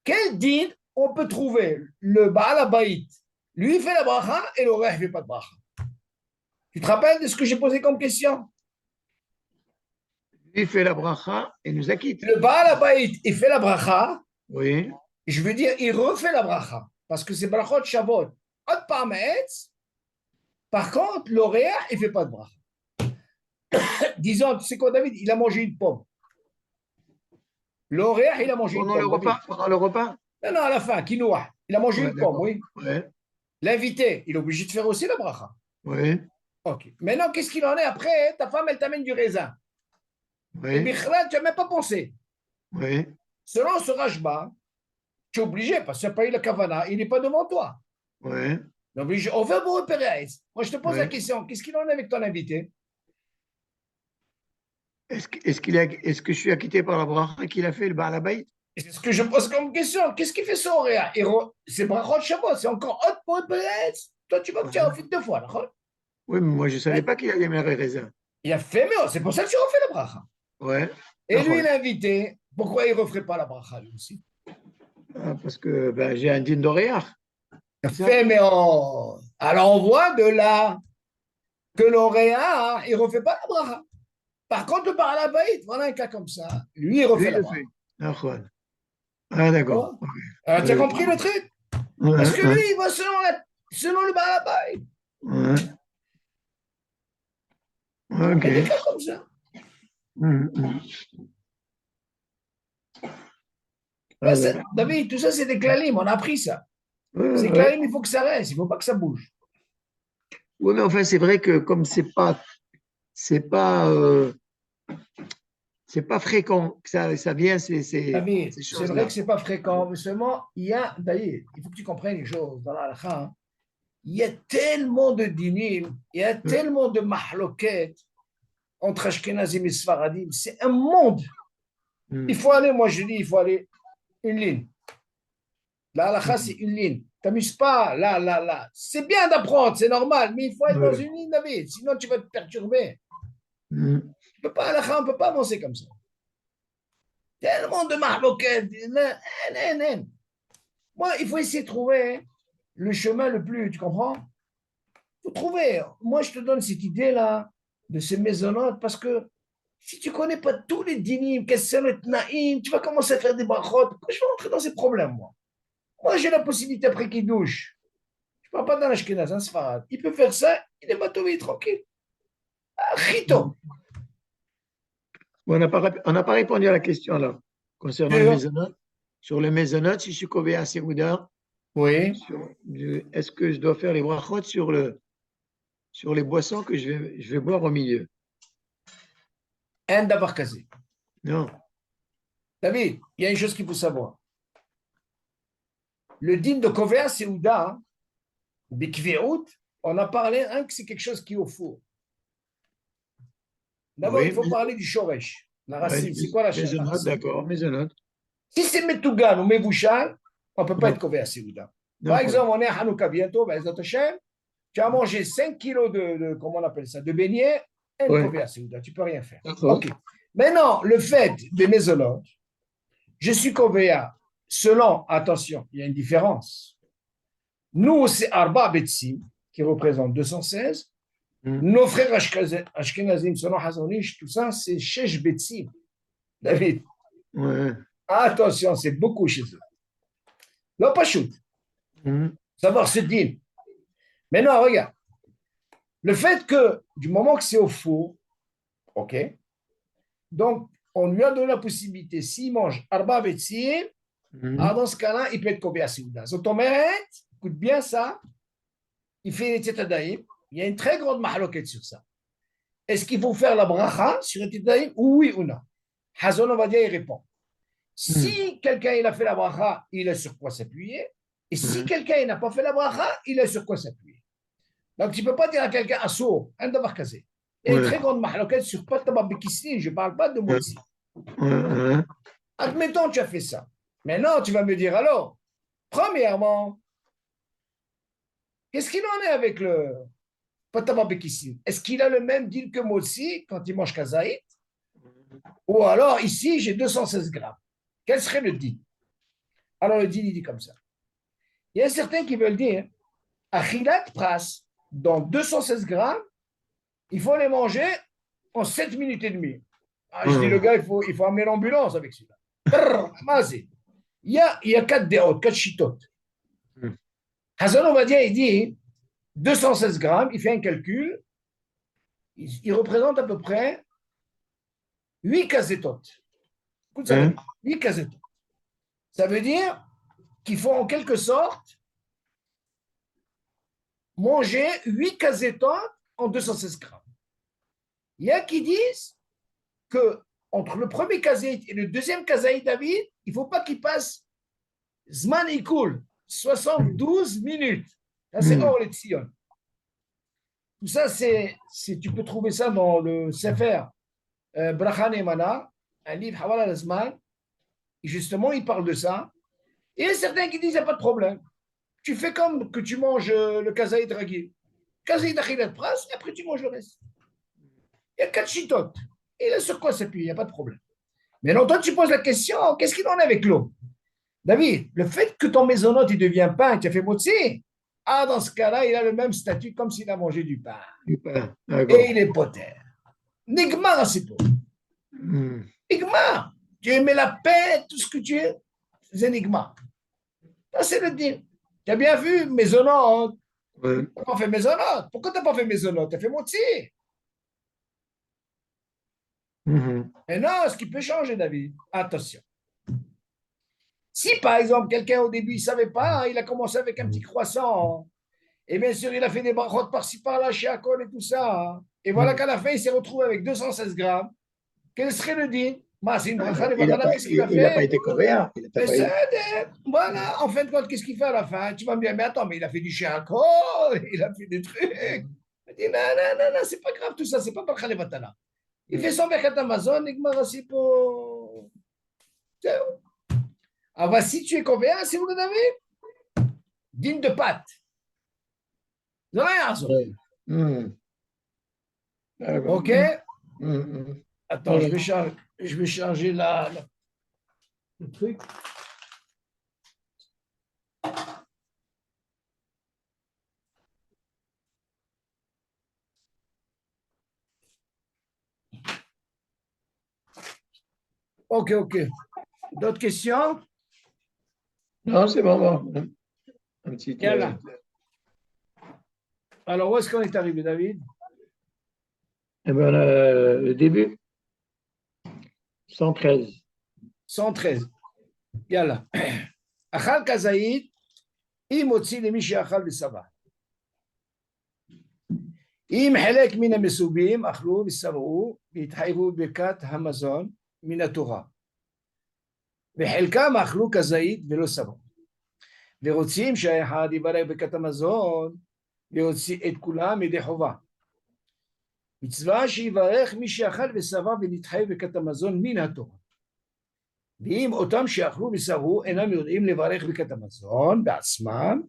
quel din on peut trouver le Baal Habayit? Lui, il fait la bracha et l'oreille ne fait pas de bracha. Tu te rappelles de ce que j'ai posé comme question? Lui fait la bracha et nous acquitte. Le Baal Habayit, il fait la bracha, Oui, je veux dire, il refait la bracha. Parce que c'est brachot Shabbat. Autre parmetz. Par contre, l'oreille, il ne fait pas de bracha. Disons, tu sais quoi, David? Il a mangé une pomme. L'oreille, il a mangé une pendant le pomme, David. repas. Pendant le repas. Non, non, à la fin, quinoa. Il a mangé Ouais, une pomme, d'accord. oui. Ouais, L'invité, il est obligé de faire aussi la bracha. ouais, Ok. Maintenant, qu'est-ce qu'il en est après? Ta femme, elle t'amène du raisin. Et ouais, Bichra, tu n'as même pas pensé. ouais, Selon ce rajba, tu es obligé, parce que tu as payé le kavana, il n'est pas devant toi. ouais, Donc, on veut vous repérer. Moi, je te pose la ouais. question, qu'est-ce qu'il en est avec ton invité? Est-ce que je suis acquitté par la bracha qu'il a fait, le Baal Habayit? Et c'est ce que je pose comme question. Qu'est-ce qu'il fait son réa? C'est brachot Shabbat, c'est encore autre pour repérer. Toi, tu vas que tu as Ouais. fait deux fois, d'accord? Oui, mais moi, je ne savais Mais pas qu'il allait aimer les raisins. il a fait, mais c'est pour ça que tu refais la bracha. Ouais, Et lui, d'accord. l'invité, pourquoi il ne referait pas la bracha lui aussi? Ah, parce que ben, j'ai un din d'Oréar. C'est ça? Fait, mais alors on voit de là que l'Oréa, il ne refait pas la bracha. Par contre, par la baït, voilà un cas comme ça. Lui, il Lui, refait il la le bracha. fait. D'accord. Ah, d'accord. Bon. Ok. Alors, tu as Ouais, compris le truc? Parce ouais, que ouais, lui, il va selon le balabaï. ouais. Il y a des Ok. cas comme ça. Mhm. Ben, Ah ben, David, tout ça, c'est des clalim. On a appris ça. ouais, Ces ouais. clalim, il faut que ça reste. Il ne faut pas que ça bouge. Oui, mais enfin, c'est vrai que comme c'est pas, c'est pas fréquent que ça vient David, ces c'est vrai que choses-là. ce n'est pas fréquent, mais seulement, il y a, David, il faut que tu comprennes les choses dans la halakha, hein. Il y a tellement de dinim, il y a Ouais. tellement de mahloket entre Ashkenazim et Sfaradim. C'est un monde. Il Mhm. faut aller, moi je dis, il faut aller une ligne. La halakha, c'est Mhm. une ligne. T'amuses pas, là, là, là. C'est bien d'apprendre, c'est normal, mais il faut être dans Ouais. une ligne, David. Sinon, tu vas te perturber. Mhm. Tu peux pas, halakha, on ne peut pas avancer comme ça. Tellement de mahloket. Moi, il faut essayer de trouver le chemin le plus, tu comprends? Il faut trouver. Moi, je te donne cette idée-là de ces maisonnotes parce que si tu ne connais pas tous les dinim, qu'est-ce que c'est naïm, tu vas commencer à faire des brachot. Pourquoi je vais rentrer dans ces problèmes, moi? Moi, j'ai la possibilité après qu'il douche. Je ne parle pas dans l'Ashkenaz, hein, Sfarad. Il peut faire ça, il est matoué, tranquille. Ah, Mhm. Rito. Bon, on n'a pas répondu à la question là, concernant les Sûr. maisonnotes. Sur les maisonnotes, si je suis cové à Séouda, Oui. est-ce que je dois faire les brachot sur les boissons que je vais boire au milieu? Un d'avoir casé. Non. David, il y a une chose qu'il faut savoir. Le din de Kovea Seouda, Bikveout, on a parlé, hein, que c'est quelque chose qui est au four. D'abord, il Oui, faut parler du shoresh, la ouais, racine. C'est quoi la maisonnotes, racine? d'accord, maisonnotes. Si c'est Metougan ou Mevouchal, on ne peut pas Ouais, être couvert à Séouda. Par d'accord. exemple, on est à Hanouka bientôt, ben, tu as mangé 5 kilos comment on appelle ça, de beignets, un Ouais, couvert à Séouda, tu ne peux rien faire. d'accord. OK. Maintenant, le fait des mésonotes, je suis couvert selon, attention, il y a une différence. Nous, c'est Arba Betsi, qui représente 216. Nos frères Ashkenazim, selon Hazonish, tout ça, c'est Shesh Betzim. David, Ouais. attention, c'est beaucoup chez eux. Là, pas shoot. Savoir ce din. Maintenant, regarde. Le fait que, du moment que c'est au four, ok, donc on lui a donné la possibilité, s'il mange Arba Betzim, alors dans ce cas-là, il peut être Kobe Asouda. Zotomeret, écoute bien ça, il fait les Tetadaïm. Il y a une très grande mahaloket sur ça. Est-ce qu'il faut faire la bracha sur les Tetadaïm, oui ou non? Hazon Ovadia, il répond. Si quelqu'un il a fait la bracha, il a sur quoi s'appuyer. Et si quelqu'un n'a pas fait la bracha, il a sur quoi s'appuyer. Donc tu ne peux pas dire à quelqu'un assour, un d'avoir casé. Il y a une très grande mahaloket sur pas de Bekissin, je ne parle pas de Motsi. Admettons, tu as fait ça. Maintenant, tu vas me dire alors, premièrement, qu'est-ce qu'il en est avec le Patama Bekissin? Est-ce qu'il a le même deal que Motsi quand il mange kazaït? Ou alors, ici, j'ai 216 grammes. Quel serait le deal? Alors, le deal, il dit comme ça. Il y a certains qui veulent dire, Achilat Pras, dans 216 grammes, il faut les manger en 7 minutes et demie. Ah, je dis, le gars, il faut amener l'ambulance avec celui-là. Il y a 4 dérotes, 4 chitotes. Hazan Ovadia, il dit 216 grammes, il fait un calcul, il représente à peu près 8 casetotes. Écoute ça, 8 casetotes. Ça veut dire qu'il faut en quelque sorte manger 8 casetotes en 216 grammes. Il y a qui disent que entre le premier kazaït et le deuxième kazaït David, il ne faut pas qu'il passe Zman Ikul, 72 minutes. Là, c'est hors les Tzion. Tout ça, tu peux trouver ça dans le Sefer Brachan et Mana, un livre Hawala al-Zman. Justement, il parle de ça. Et il y a certains qui disent, il n'y a pas de problème. Tu fais comme que tu manges le kazaït ragil. Kazaït achilat pras, et après tu manges le reste. Il y a 4 chitotes. Et là, sur quoi s'appuie? Il n'y a pas de problème. Mais non, toi, tu poses la question, qu'est-ce qu'il en est avec l'eau? David, le fait que ton maisonnote, il devient pain, tu as fait motzi, ah, dans ce cas-là, il a le même statut comme s'il a mangé du pain. Et il est poter. Nigma, c'est tout. Nigma. Tu aimais la paix, tout ce que tu es, c'est Nigma. Ça, c'est le dire. Tu as bien vu, maisonnote. Tu n'as pas fait maisonnote. Pourquoi tu n'as pas fait maisonnote? Tu as fait motzi. Et non, ce qui peut changer, David, attention. Si, par exemple, quelqu'un au début, il ne savait pas, il a commencé avec un petit croissant, et bien sûr, il a fait des barottes par-ci, par-là, chez Akon et tout ça, et voilà qu'à la fin, il s'est retrouvé avec 216 grammes. Quel serait le dit? C'est une bracha de Vadana, qu'est-ce qu'il a fait? Il n'a pas été coréen. Voilà, en fin de compte, qu'est-ce qu'il fait à la fin? Tu vas me dire, mais attends, mais il a fait du chez Akon, il a fait des trucs. Je dis, non, non, non, non, c'est pas grave tout ça, c'est pas bracha de Vadana. Il fait son verkat Amazon, et que pour. Ah bah si tu es combien, c'est vous le David? Digne de pâte. De rien, ça. Ok? Attends, je vais charger le truc. Ok, ok. D'autres questions? Non, c'est bon. Un petit. Alors, où est-ce qu'on est arrivé, David? Eh bien, le début, 113. 113. Yalla. Achal kazaïd, אם הוציא למי שאכל ושבע. אם חלק מן המסובים אכלו ושבעו והתחייבו בברכת המזון מן התורה. וחלקם אכלו כזית ולא שבעו. ורוצים שהאחד יברך ברכת המזון להוציא את כולם ידי חובה. מצווה שיברך מי שאכל ושבע ונתחייב ברכת המזון מן התורה. ואם אותם שאכלו ושבעו אינם יודעים לברך ברכת המזון בעצמם,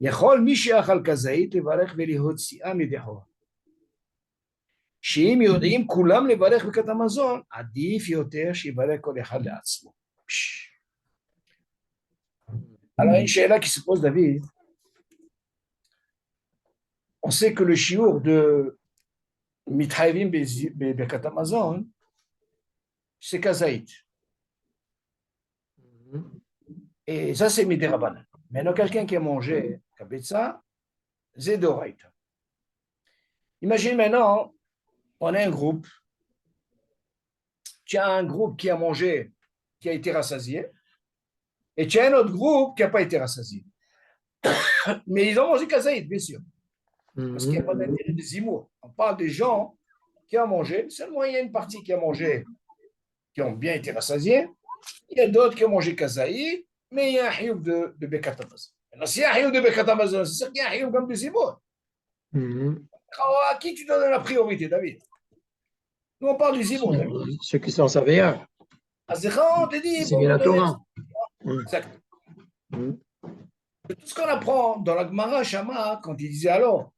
יכול מי שאכל כזית לברך ולהוציאם ידי חובה. שאם יודעים כולם לברך ברכת המזון, עדיף יותר שיברך כל אחד לעצמו. Alors, une שאלה qui se pose, David. on sait que le shiur de Mithaevim Birkat Hamazon, c'est kazaït. Et ça, c'est midirabanan. Maintenant, quelqu'un qui a mangé kabetza, c'est d'oraita. Imagine maintenant, on a un groupe. Tu as un groupe qui a mangé, qui a été rassasié, et tu as un autre groupe qui n'a pas été rassasié. Mais ils ont mangé kazaït, bien sûr. Parce qu'il n'y a pas d'intérêt de zimour. On parle des gens qui ont mangé. Seulement, il y a une partie qui a mangé, qui ont bien été rassasiés. Il y a d'autres qui ont mangé kazaït, mais il y a un hioub de Bekat Hamazon. Alors, s'il y a un hioub de Bekat Hamazon, c'est sûr qu'il y a un hioub comme de zimour. À qui tu donnes la priorité, David? Nous, on parle du zimour. Ceux qui sont savéens. À Zécha, on te dit, C'est la Torah. Exact. Tout ce qu'on apprend dans la Gemara Shama, quand il disait alors,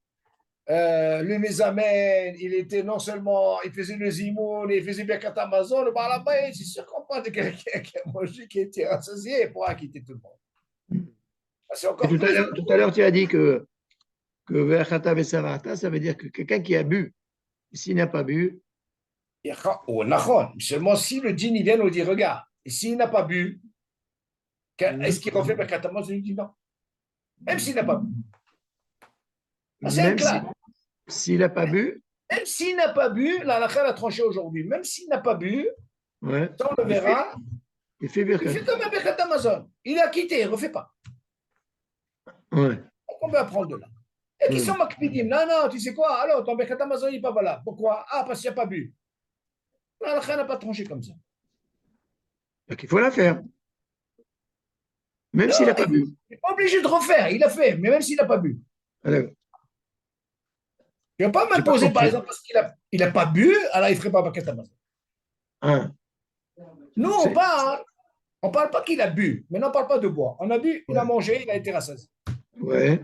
le Mézamène, il était non seulement, il faisait le zimoun, il faisait bien Amazon, le Balabay, c'est sûr qu'on parle de quelqu'un qui a mangé, qui était rassasié pour acquitter tout le monde. C'est encore tout à l'heure, tu as dit que Ve'achata Vesarata, ça veut dire que quelqu'un qui a bu, s'il n'a pas bu. Oh, seulement si le djinn, il vient nous dire, regarde, et s'il n'a pas bu, est-ce qu'il refait Birkat Hamazon? Il dit non. Même s'il n'a pas bu. Même s'il n'a pas bu. Même s'il n'a pas bu, la halakha a tranché aujourd'hui. Même s'il n'a pas bu, ouais, on le verra. Il fait comme un Birkat Hamazon. Il a quitté, il ne refait pas. Ouais. On peut apprendre de là. Et qui sont makpidim. Non, tu sais quoi? Alors, ton Birkat Hamazon, il n'est pas valable. Pourquoi? Ah, parce qu'il n'a pas bu. La halakha n'a pas tranché comme ça. Donc, il faut la faire. Même s'il n'a pas bu. Il n'est pas obligé de refaire. Il a fait, mais même s'il n'a pas bu. Alors, il ne va pas m'imposer, par exemple, parce qu'il n'a pas bu, alors il ne ferait pas Birkat Hamazon. Nous, on parle pas qu'il a bu. Maintenant, on ne parle pas de boire. On a bu, il a mangé, il a été rassasié. Ouais.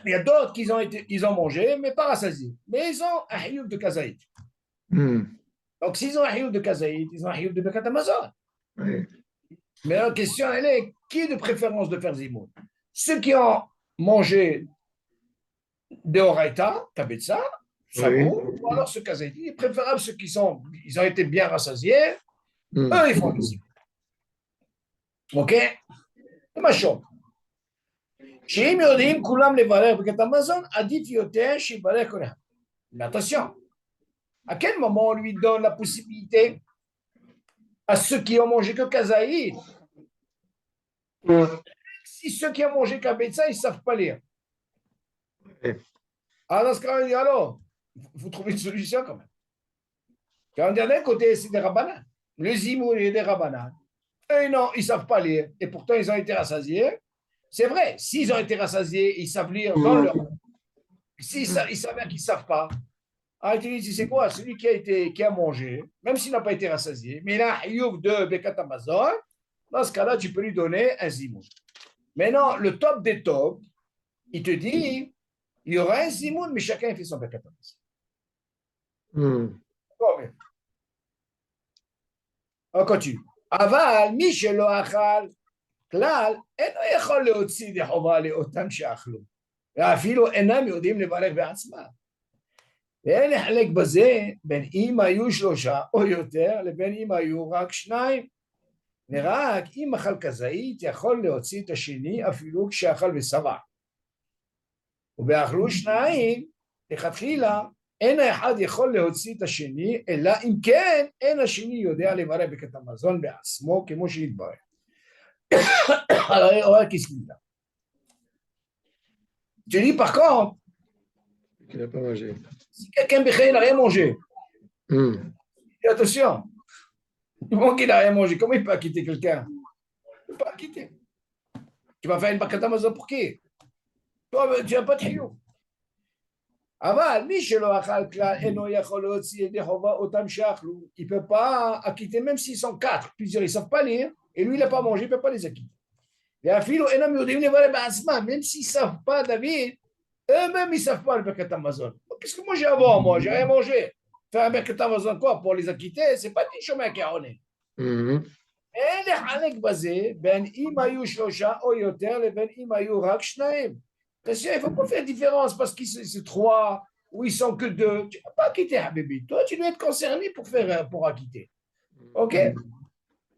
Il y a d'autres qui ils ont mangé, mais pas rassasiés. Mais ils ont un hioub de kazaït. Donc, s'ils ont un hioub de kazaït, ils ont un hioub de Birkat Hamazon. Ouais. Mais la question, elle est, qui est de préférence de faire zimoun? Ceux qui ont mangé de Horaïta, Kabetza, Sabou, ou alors ceux kazaït. Il est préférable ceux qui ils ont été bien rassasiés. Eux, ils font le zimoun. OK? C'est ma chambre. שאם יודעים כולם לברך ברכת המזון, עדיף יותר שיברך כל אחד. Mais attention, à quel moment on lui donne la possibilité à ceux qui ont mangé que kazaïd? Si ceux qui ont mangé kabetza, ils ne savent pas lire. Alors, dans ce cas, on dit, alors, vous trouvez une solution quand même. Quand on dit d'un côté, c'est des rabbinans. Le zimoun est des rabbinans. Et non, ils ne savent pas lire. Et pourtant, ils ont été rassasiés. C'est vrai, s'ils ont été rassasiés, ils savent lire dans leur. S'ils savent qu'ils ne savent pas, alors tu dis, c'est quoi? Celui qui a mangé, même s'il n'a pas été rassasié, mais il a un hioub de Birkat Hamazon, dans ce cas-là, tu peux lui donner un zimoun. Maintenant, le top des tops, il te dit, il y aura un zimoun, mais chacun fait son Birkat Hamazon. On continue. Aval, Michel Achal, כלל, אינו יכול להוציא ידי חובה לאותם שאכלו, ואפילו אינם יודעים לברך בעצמם. ואין לחלק בזה בין אם היו 3 או יותר, לבין אם היו רק 2. ורק אם אכל כזית יכול להוציא את השני אפילו כשאכל ושבע. ובאכלו 2, לכתחילה, אין האחד יכול להוציא את השני, אלא אם כן, אין השני יודע לברך ברכת המזון בעצמו, כמו שהתברך. Alors, qu'est-ce qu'il dit là? Je dis par contre, il n'a pas mangé. Si quelqu'un n'a rien mangé, attention, du moment qu'il n'a rien mangé, comment il peut acquitter quelqu'un? Il ne peut pas acquitter. Tu vas faire une Birkat Hamazon pour qui? Toi, tu n'as pas de chiyuv. אבל מי שלא אכל כלל אינו יכול להוציא ידי חובה אותם שאכלו. Il ne peut pas acquitter, même s'ils sont 4, plusieurs, ils ne savent pas lire, et lui, il n'a pas mangé, il ne peut pas les acquitter. ואפילו אינם יודעים לברך בעצמם, même s'ils ne savent pas, David, eux-mêmes, ils ne savent pas le Birkat Hamazon. Qu'est-ce que moi j'ai avant, moi? J'ai rien mangé. Faire un Birkat Hamazon, quoi? Pour les acquitter, ce n'est pas du chemin qui a honné. אין לחלק בזה בין אם היו 3 או יותר לבין אם היו רק 2. Attention, il ne faut pas faire différence parce qu'ils sont trois ou ils sont que deux. Tu ne vas pas quitter Habibi. Toi, tu dois être concerné pour acquitter. OK?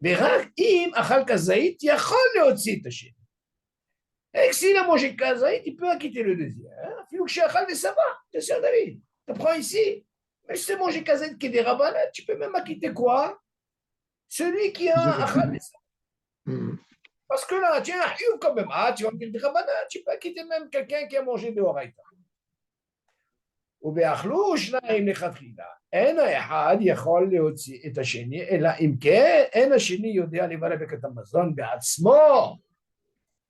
ורק אם אכל כזית, יכול להוציא את השני. Et s'il a mangé kazait, il peut acquitter le deuxième. Il faut que je achale ça va. Bien sûr, David. Tu prends ici. Mais si tu mangé kazait qui est des rabbins, tu peux même acquitter quoi? Celui qui a achal ça. Parce que là, tu as un hiouf quand même. Ah, tu vas me dire des rabbins, tu peux acquitter même quelqu'un qui a mangé de horaïta. ובאכלו שניים לכתחילה, אין האחד יכול להוציא את השני, אלא אם כן, אין השני יודע לברך את המזון בעצמו.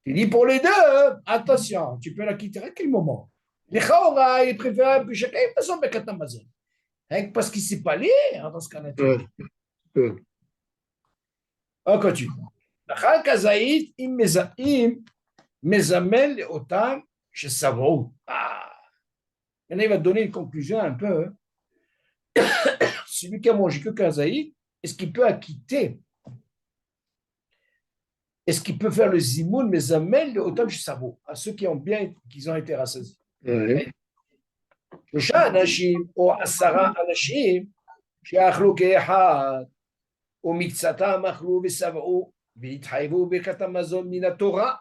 Tu dis pour les deux, attention, tu peux la quitter à quel moment? לכאורה, il est préférable que chacun fasse son ברכת המזון. Parce qu'il ne sait pas lire dans ce cas-là. On continue. לאחר כזית, אם מזמן לאותם שסברו. Maintenant, il va te donner une conclusion un peu. Celui qui a mangé que kazaïd, est-ce qu'il peut acquitter? Est-ce qu'il peut faire le zimoun, mais amène le otam savo à ceux qui ont été rassasiés? שלושה אנשים או 10 אנשים שאכלו כאחד, ומקצתם אכלו ושבעו, והתחייבו ברכת המזון מן התורה,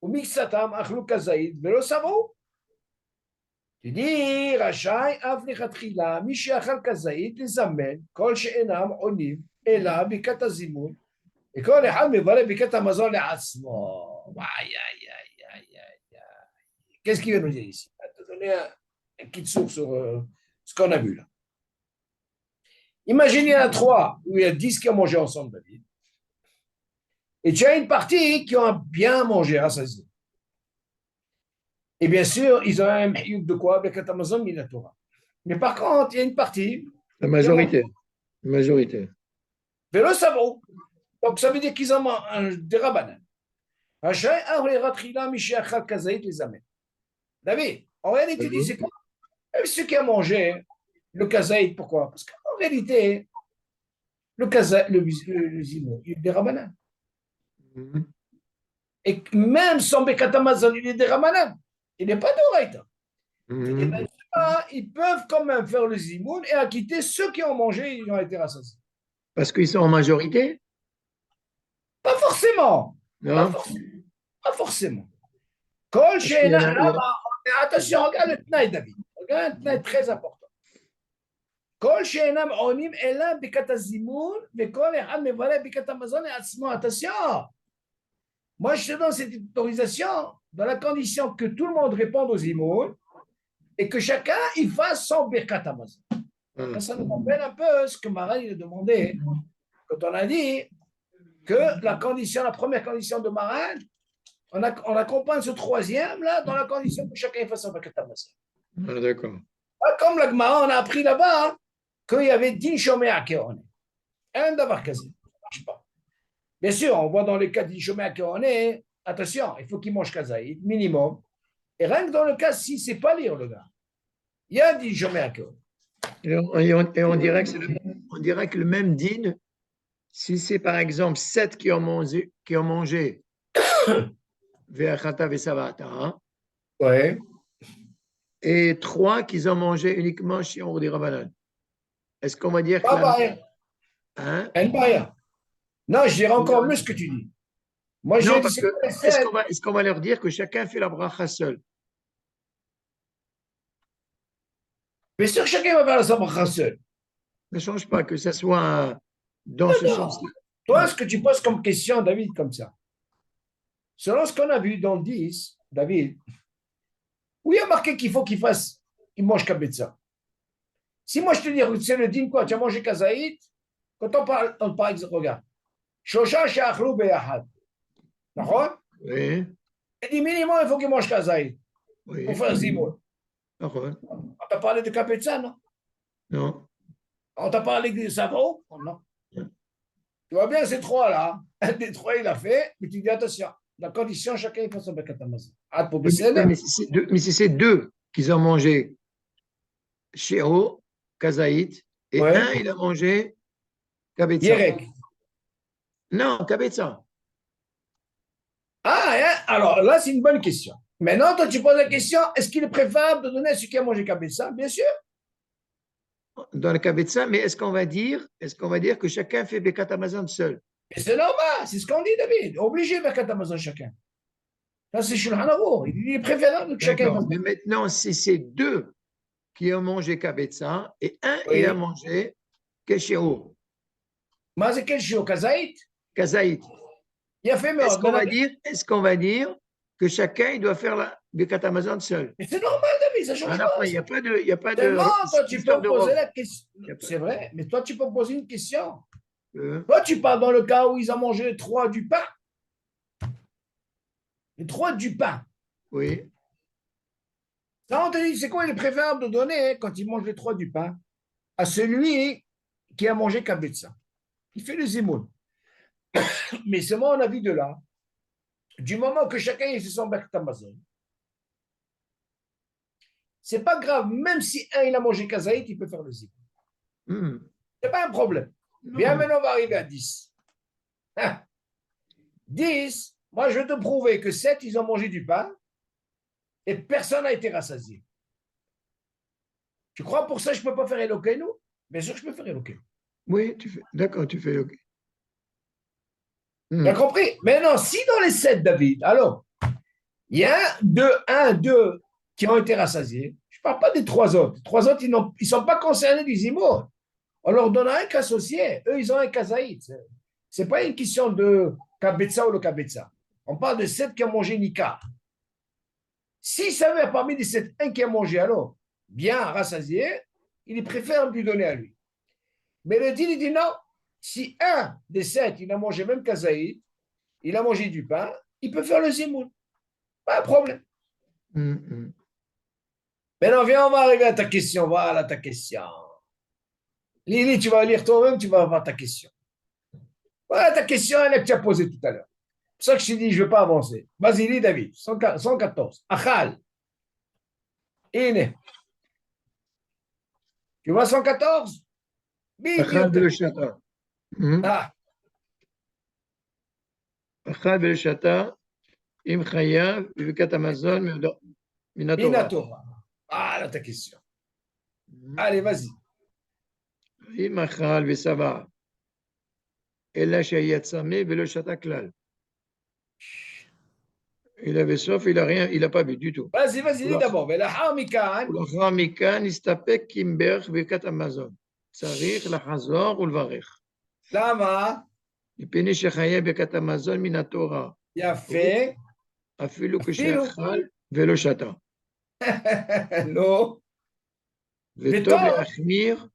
ומקצתם אכלו כזית ולא שבעו. תדעי, רשאי אף לכתחילה מי שאכל כזית לזמן כל שאינם עונים אלא ברכת הזימון, וכל אחד מברך ברכת המזון לעצמו. Qu'est-ce qu'il veut nous dire ici? Je vais te donner un petit source sur ce qu'on a vu là. Imaginez, il y en a 3 ou il y a 10 qui ont mangé ensemble, David. Et tu as une partie qui ont bien mangé, rassasié. Et bien sûr, ils ont un hioub de quoi? Mais par contre, il y a une partie. La majorité. La majorité. Vélo savon. Donc ça veut dire qu'ils ont des rabanan. David, en réalité, tu dis c'est quoi? Ceux qui ont mangé le kazaït, pourquoi? Parce qu'en réalité, le kazaït, le zimo, il est des rabanan. Et même son bekatamazon, il est des rabanan. Il n'est pas d'oreille. Ils peuvent quand même faire le zimoun et acquitter ceux qui ont mangé et ils ont été rassasiés. Parce qu'ils sont en majorité? Pas forcément. Non. Pas forcément. Attention, regarde le tnaï, David. Regarde le tnaï très important. Attention. Moi, je te donne cette autorisation dans la condition que tout le monde réponde aux imoun et que chacun il fasse son birkat hamazon. Ça nous rappelle un peu ce que Maran a demandé quand on a dit que la première condition de Maran, on accompagne ce troisième là dans la condition que chacun fasse son birkat hamazon. D'accord. Comme la Gemara, on a appris là-bas qu'il y avait din shomé à Kéoné. Un d'avoir quasi. Ça ne marche pas. Bien sûr, on voit dans les cas d'Ishomé à Kéoné, attention, il faut qu'il mange kazaïd, minimum. Et rien que dans le cas, si c'est pas lire le gars, il y a d'Ishomé à Kéoné. Et on dirait que le même din, si c'est par exemple 7 qui ont mangé Ve'achata ve'savata, Ouais. et 3 qui ont mangé uniquement Shiur di Rabbanan. Est-ce qu'on va dire que hein? Non, je dirais encore mieux ce que tu dis. Moi, non, parce que est-ce qu'on va leur dire que chacun fait la bracha seul? Bien sûr que chacun va faire sa bracha seul. Ne change pas, que ce soit dans ce sens-là. Toi, ce que tu poses comme question, David, comme ça, selon ce qu'on a vu dans le 10, David, où il y a marqué qu'il faut qu'il mange kabetza. Si moi je te dis, c'est le din quoi, tu as mangé kazaït, quand on parle, par exemple, regarde, Shosha she'achlu be'achad. D'accord? Oui. Il dit minimum, il faut qu'il mange kazaït. Oui. Pour faire zimoun. D'accord. On t'a parlé de kabetza, non? Non. On t'a parlé de savon? Non. Tu vois bien ces 3 là. Un des 3 il a fait, mais tu dis attention, la condition, chacun il fait son bekat hamazon. Mais si c'est 2 qu'ils ont mangé Shiur, kazaït, et ouais. un il a mangé kabetza. Yerek. Non, kabetza. Ah, hein? Alors là, c'est une bonne question. Maintenant, toi, tu poses la question, est-ce qu'il est préférable de donner à celui qui a mangé Kabetza? Bien sûr. Dans le cas de ça, mais est-ce qu'on va dire que chacun fait Birkat Hamazon seul? Et c'est normal, c'est ce qu'on dit, David. Obligé de faire Amazon chacun. Ça, c'est Shulchan Aruch. Il est préférable que chacun D'accord. fasse. Mais maintenant, si c'est deux qui ont mangé Kabetza et un, il a Oui. mangé Keshéo, Mais c'est quel chiot, Kazaït? Kazaït, Il a fait est-ce mort. qu'on va dire, est-ce qu'on va dire que chacun il doit faire la Birkat Hamazon seul? Mais c'est normal, David, ça ne change Voilà, pas. il n'y a pas de, il y a pas de Seulement, toi, tu histoire peux de poser Rome. la question. Il y a pas- C'est vrai, mais toi, tu peux poser une question. euh, Toi, tu parles dans le cas où ils ont mangé les trois du pain. Les trois du pain. oui. Ça, on te dit, c'est quoi, il est préférable de donner, quand ils mangent les trois du pain, à celui qui a mangé Kabetza. Il fait le zimoun. Mais seulement, on a vu de là, du moment que chacun il fait son Birkat Amazon, c'est pas grave, même si un il a mangé Kazaït, il peut faire le zimoun. Hmm. C'est pas un problème. Bien, Non. maintenant, on va arriver à 10. 10, moi, je vais te prouver que 7, ils ont mangé du pain et personne n'a été rassasié. Tu crois pour ça, je ne peux pas faire Elokeinu? Bien sûr que je peux faire Elokeinu. Oui, d'accord, tu fais OK. Tu as compris? Mais non, si dans les 7, David, alors, il y a un, deux qui ont été rassasiés. Je ne parle pas des trois autres. Les trois autres, ils ne sont pas concernés des imos. On leur donne un qu'associé. Eux, ils ont un kazaït. Ce n'est pas une question de kabetza ou le kabetza. On parle de 7 qui ont mangé Nika. Si ça veut parmi les 7, un qui a mangé, alors, bien rassasié, il préfère lui donner à lui. Mais le dit, il dit non. Si un des 7, il a mangé même kazaït, il a mangé du pain, il peut faire le zimoun. Pas de problème. Maintenant, viens, on va arriver à ta question. Voilà ta question. Lili, tu vas lire toi-même, tu vas avoir ta question. Voilà ta question, elle que tu as posée tout à l'heure. C'est pour ça que je t'ai dit, je ne veux pas avancer. Vas-y, lis, David. 114. Achal. Ine. Tu vois 114? Achad Bibliothèque. Beleshata. Ah, Achad Beleshata, Im Chayav, Birkat Hamazon, Minatora. Inatora. Voilà ta question. Allez, vas-y. Im Achal Vesava, Ella Shayat Sameh, Beleshata Klal. Il avait soif, il n'a rien, il n'a pas bu du tout. Vas-y, lis d'abord. ולאחר מכאן, ולאחר מכן נסתפק כי אם ברך ברכת המזון. צריך לחזור ולברך. למה? מפני שחיי ברכת המזון מן התורה. יפה. אפילו אפילו. כשאכל ולא שתה. לא. וטוב וטוב. להחמיר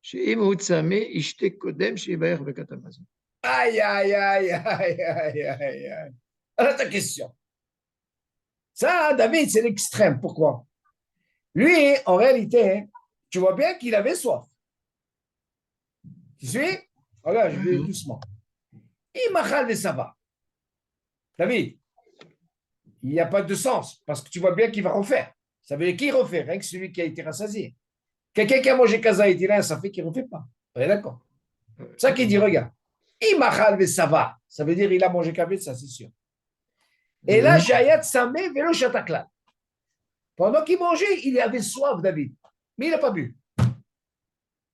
שאם הוא צמא, ישתה קודם שיברך ברכת המזון. Aïe, aïe, aïe, aïe, aïe, aïe, aïe. Alors ta question. Ça, David, c'est l'extrême. Pourquoi? Lui, en réalité, tu vois bien qu'il avait soif. Tu suis? Regarde, je vais doucement. Imachal ça va. David, il n'y a pas de sens parce que tu vois bien qu'il va refaire. Ça veut dire qu'il refait, rien que celui qui a été rassasié. Quelqu'un qui a mangé kazaït, il a un fait qu'il ne refait pas. Vous êtes d'accord? C'est ça qui dit, regarde. Imachal ça va. Ça veut dire il a mangé kabet, ça c'est sûr. Et là, Shayat Samé Velo Shatakla. Pendant qu'il mangeait, il avait soif, David. Mais il n'a pas bu.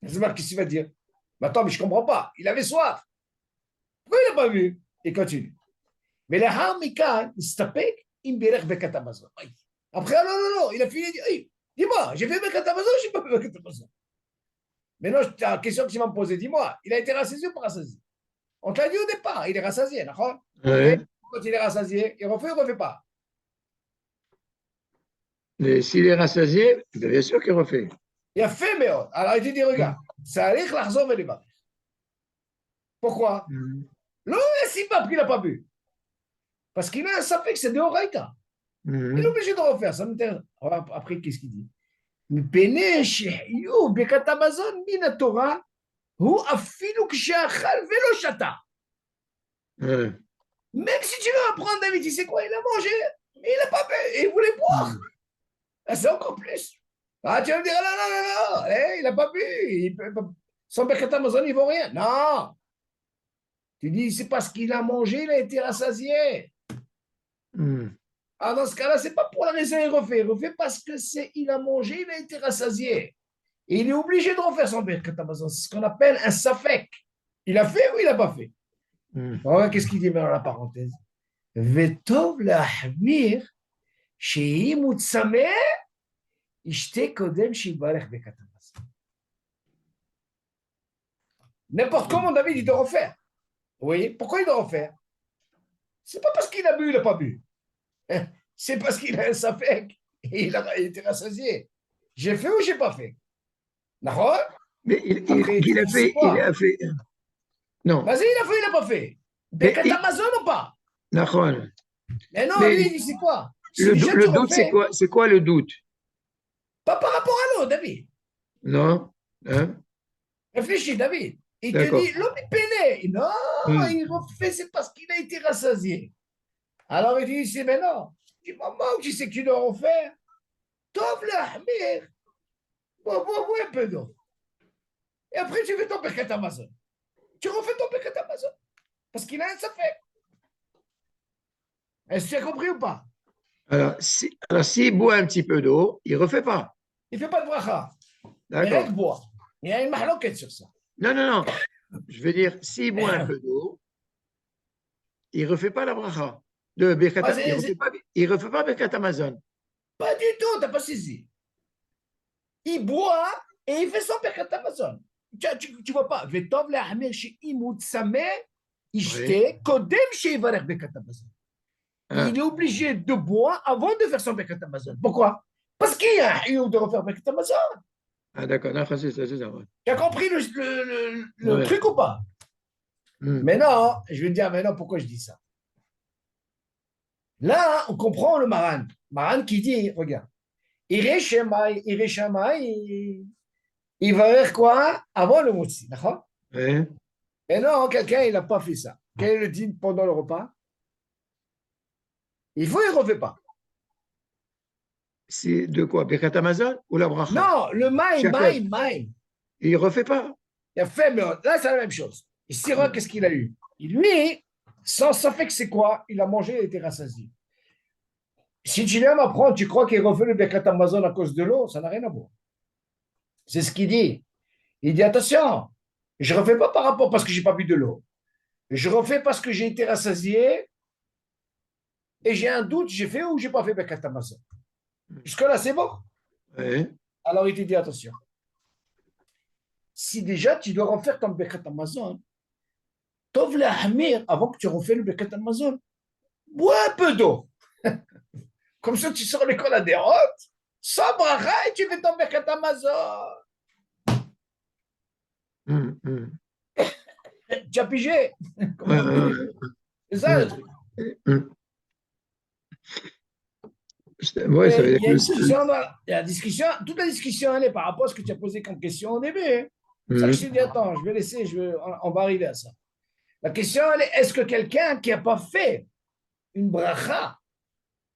C'est qu'est-ce qu'il va dire? Mais attends, mais je ne comprends pas. Il avait soif. Pourquoi il n'a pas bu? Il continue. Mais le Hamikan, il s'tapek, il me Bekat Amazon. Après, non, il a fini. Dis-moi, j'ai fait Bekat Amazon, je n'ai pas fait Bekat Amazon. Maintenant, la question que tu m'as posée, dis-moi, il a été rassasié ou pas rassasié? On te l'a dit au départ, il est rassasié, d'accord? Ouais. Quand il est rassasié, il refait ou il ne refait pas? Mais s'il est rassasié, bien sûr qu'il refait. Il a fait, mais alors il te dit, regarde, ça allait l'argent et les barres. Pourquoi? L'eau est si pas qu'il n'a pas bu. Parce qu'il a un sapé que c'est de Horaïta. Il est obligé de refaire. Ça m'intéresse. Après, qu'est-ce qu'il dit? מפני שחיוב ברכת המזון מן התורה הוא אפילו כשאכל ולא שתה. Même si tu veux apprendre, David, tu sais quoi? Il a mangé, mais il n'a pas bu, et il voulait boire. C'est encore plus. Ah, tu vas me dire, non, il n'a pas bu. Son Birkat Hamazon, il ne vaut rien. Non. Tu dis, c'est parce qu'il a mangé, il a été rassasié. Ah, dans ce cas-là, c'est pas pour la raison il refait. Il refait parce que il a mangé, il a été rassasié. Et il est obligé de refaire son Birkat Hamazon. C'est ce qu'on appelle un safek. Il a fait ou il n'a pas fait? Alors, qu'est-ce qu'il dit dans la parenthèse? Vetov lahmir sheim utsame ishte kodem shivarech Birkat Hamazon. N'importe comment David, il doit refaire. Vous voyez? Pourquoi il doit refaire? C'est pas parce qu'il a bu, il n'a pas bu. C'est parce qu'il a un safek et il a été rassasié. J'ai fait ou j'ai pas fait? D'accord? Mais Après, tu dis, c'est il quoi? a fait, non. Vas-y, il a fait, il n'a pas fait. Mais, Birkat Hamazon ou pas? Nahon. Mais non, Mais lui, il dit, c'est quoi? Si déjà tu le doute, refais, c'est quoi le doute? pas par rapport à l'autre, David. Non? Hein? Réfléchis, David. Il te D'accord. dit, l'homme est péné. Non, Hmm. il refait, c'est parce qu'il a été rassasié. Alors il dit, c'est mais non. Du moment où tu sais que tu dois refaire, t'offres le hamir. Bois un peu d'eau. Et après, tu fais ton Birkat Hamazon. Tu refais ton Birkat Hamazon. Parce qu'il a un safek. Est-ce que tu as compris ou pas? Alors, s'il boit un petit peu d'eau, il ne refait pas. Il ne fait pas de bracha. Mais rien que D'accord. boire. Il y a une mahloquette sur ça. Non, non, non. Je veux dire, s'il boit un peu d'eau, il ne refait pas la bracha. Ah, Il refait pas Birkat Hamazon. pas du tout, tu n'as pas saisi. Il boit et il fait son Birkat Hamazon. Tu vois pas. Vetov le'ahmir she'imut sameh Oui. ishte kodem she'ivarech Birkat Hamazon. Ah, Il est obligé de boire avant de faire son Birkat Hamazon. Pourquoi? Parce qu'il y a un hiyou de refaire Birkat Hamazon. ah, d'accord. Non, c'est ça, c'est ça. Ouais. Tu as compris le Ouais. truc ou pas? Hmm. Mais non, je vais te dire maintenant pourquoi je dis ça. Là, on comprend le Maran. Maran qui dit, regarde, Iré Shamaï, il va faire quoi? Avant le Motsi, d'accord? Ouais. Mais non, quelqu'un, il n'a pas fait ça. Quel est le din pendant le repas? Il faut, il ne refait pas. C'est de quoi? Birkat Hamazon ou la bracha? Non, le Chacun. maïm. Il ne refait pas. Il a fait, mais là, c'est la même chose. Et Sirah, Hmm. qu'est-ce qu'il a eu? Lui, ça fait que c'est quoi? Il a mangé, il a été rassasié. Si tu viens m'apprendre, tu crois qu'il refait le Birkat Hamazon à cause de l'eau, ça n'a rien à voir. C'est ce qu'il dit. Il dit, attention, je ne refais pas par rapport parce que j'ai pas bu de l'eau. Je refais parce que j'ai été rassasié et j'ai un doute, j'ai fait ou j'ai pas fait Birkat Hamazon. Jusque-là, c'est bon. Ouais. Alors, il te dit, attention. Si déjà tu dois refaire ton Birkat Hamazon, Tov le hamir, avant que tu refais le Birkat Hamazon, bois un peu d'eau. Comme ça, tu sors l'école à des rotes, sans bracha et tu fais ton Birkat Hamazon. Hmm, hmm. Tu as pigé, comme Ouais, on dit. ouais, C'est ça le ouais. truc. Hmm. Ouais, ça veut Il dire y a une discussion, toute la discussion, elle est par rapport à ce que tu as posé comme question au début. Hein. C'est ça que je t'ai dit, attends, je vais laisser, on va arriver à ça. La question, elle est, est-ce que quelqu'un qui n'a pas fait une bracha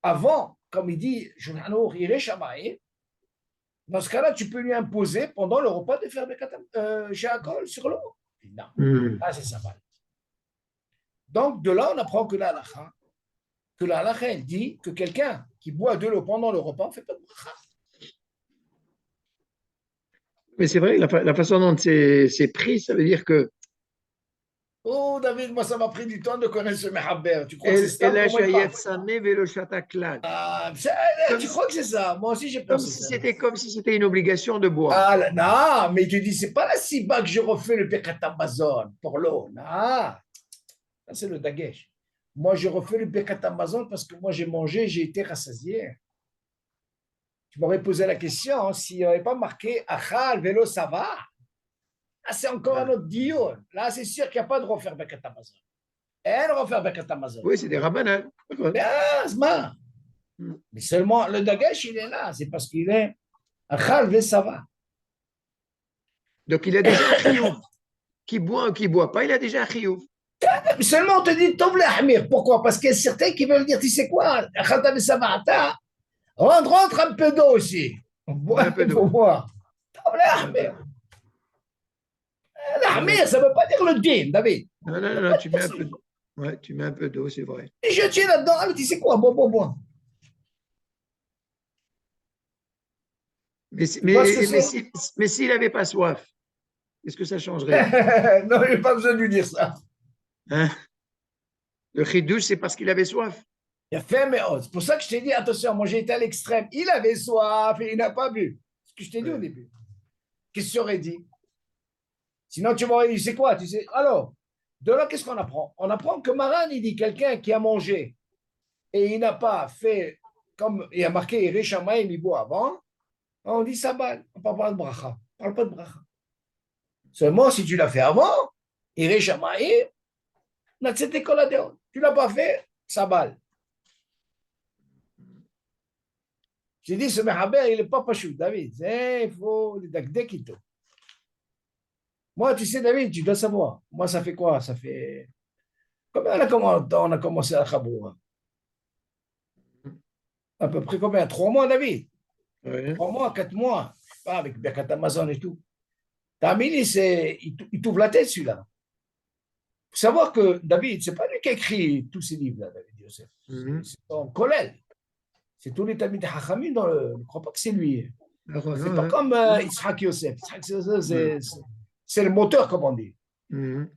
avant, comme il dit, dans ce cas-là, tu peux lui imposer pendant le repas de faire des Sheakol sur l'eau. Non, Hmm. là, c'est ça. Donc, de là, on apprend que la halakha, elle dit que quelqu'un qui boit de l'eau pendant le repas ne fait pas de bracha. Mais c'est vrai, la façon dont c'est pris, ça veut dire que Oh, David, moi, ça m'a pris du temps de connaître ce Mehabber. Tu crois que c'est El Stam? Comment il parle? Hashayet Velo Shataklan. Ah, Comme tu si, crois que c'est ça? Moi aussi, j'ai pensé ça. comme si c'était une obligation de boire. Ah, non, mais tu dis, c'est pas la Siba que je refais le Birkat Hamazon pour l'eau. Non, ça, c'est le Dagesh. Moi, je refais le Birkat Hamazon parce que moi, j'ai mangé, j'ai été rassasié. Tu m'aurais posé la question hein, s'il n'y avait pas marqué Achal, vélo, ça va. Là, c'est encore un autre dion. Là, c'est sûr qu'il n'y a pas de refaire Birkat Hamazon. Elle refaire Birkat Hamazon. Oui, c'est des rabbinales. Mais, mais seulement le Dagesh, il est là. C'est parce qu'il est Achal, vélo, ça va. Donc il a déjà un chiyuv. Qui boit ou qui boit pas, il a déjà un chiyuv. Mais seulement on te dit Tov le Hamir. Pourquoi? Parce qu'il y a certains qui veulent dire, tu sais quoi, Achal, vélo, ça va. Rentre un peu d'eau aussi. Un peu Il faut d'eau. boire. Tov le Un peu Hamir. d'eau. Ah, L'Ahmir, ça ne veut pas dire le din, David. non, non, non, non, tu mets un peu d'eau. Ouais, tu mets un peu d'eau, c'est vrai. Et je tiens là-dedans, tu sais quoi, bon. Tu vois ce que c'est? Mais s'il n'avait pas soif, qu'est-ce que ça changerait? Non, il n'y a pas besoin de lui dire ça. Hein? Le chidouche, c'est parce qu'il avait soif. Il a fait, mais c'est pour ça que je t'ai dit, attention, moi j'ai été à l'extrême. Il avait soif et il n'a pas bu. C'est ce que je t'ai dit au Ouais. début. Qu'est-ce que tu aurais dit? Sinon, tu m'aurais dit, c'est quoi? Tu sais, alors, de là, qu'est-ce qu'on apprend? On apprend que Maran, il dit quelqu'un qui a mangé et il n'a pas fait comme il a marqué Irishamaim, il boit avant, on dit Sabal. On ne parle pas de bracha. On ne parle pas de bracha. Seulement, si tu l'as fait avant, Irishamaim, Natsete Koladeo. Tu ne l'as pas fait, Sabal. J'ai dit, ce Mehaber, il n'est pas pachou, David. Il faut le dakdekito. Moi, tu sais, David, tu dois savoir. Moi, ça fait quoi? Ça fait. Combien on a commencé à Khaboura? À peu près combien? 3 mois, David? Ouais. 3 mois, 4 mois. Je sais pas, avec Birkat Amazon et tout. Tamini, il t'ouvre la tête, celui-là. Il faut savoir que David, c'est pas lui qui a écrit tous ces livres-là, David Yosef. C'est son collègue. C'est tous les Talmid Hachamim. Je ne crois pas que c'est lui. Alors, C'est non, pas ouais. comme Yitzhak Yosef. Yitzhak Yosef, Ouais. c'est le moteur, comme on dit. Mhm.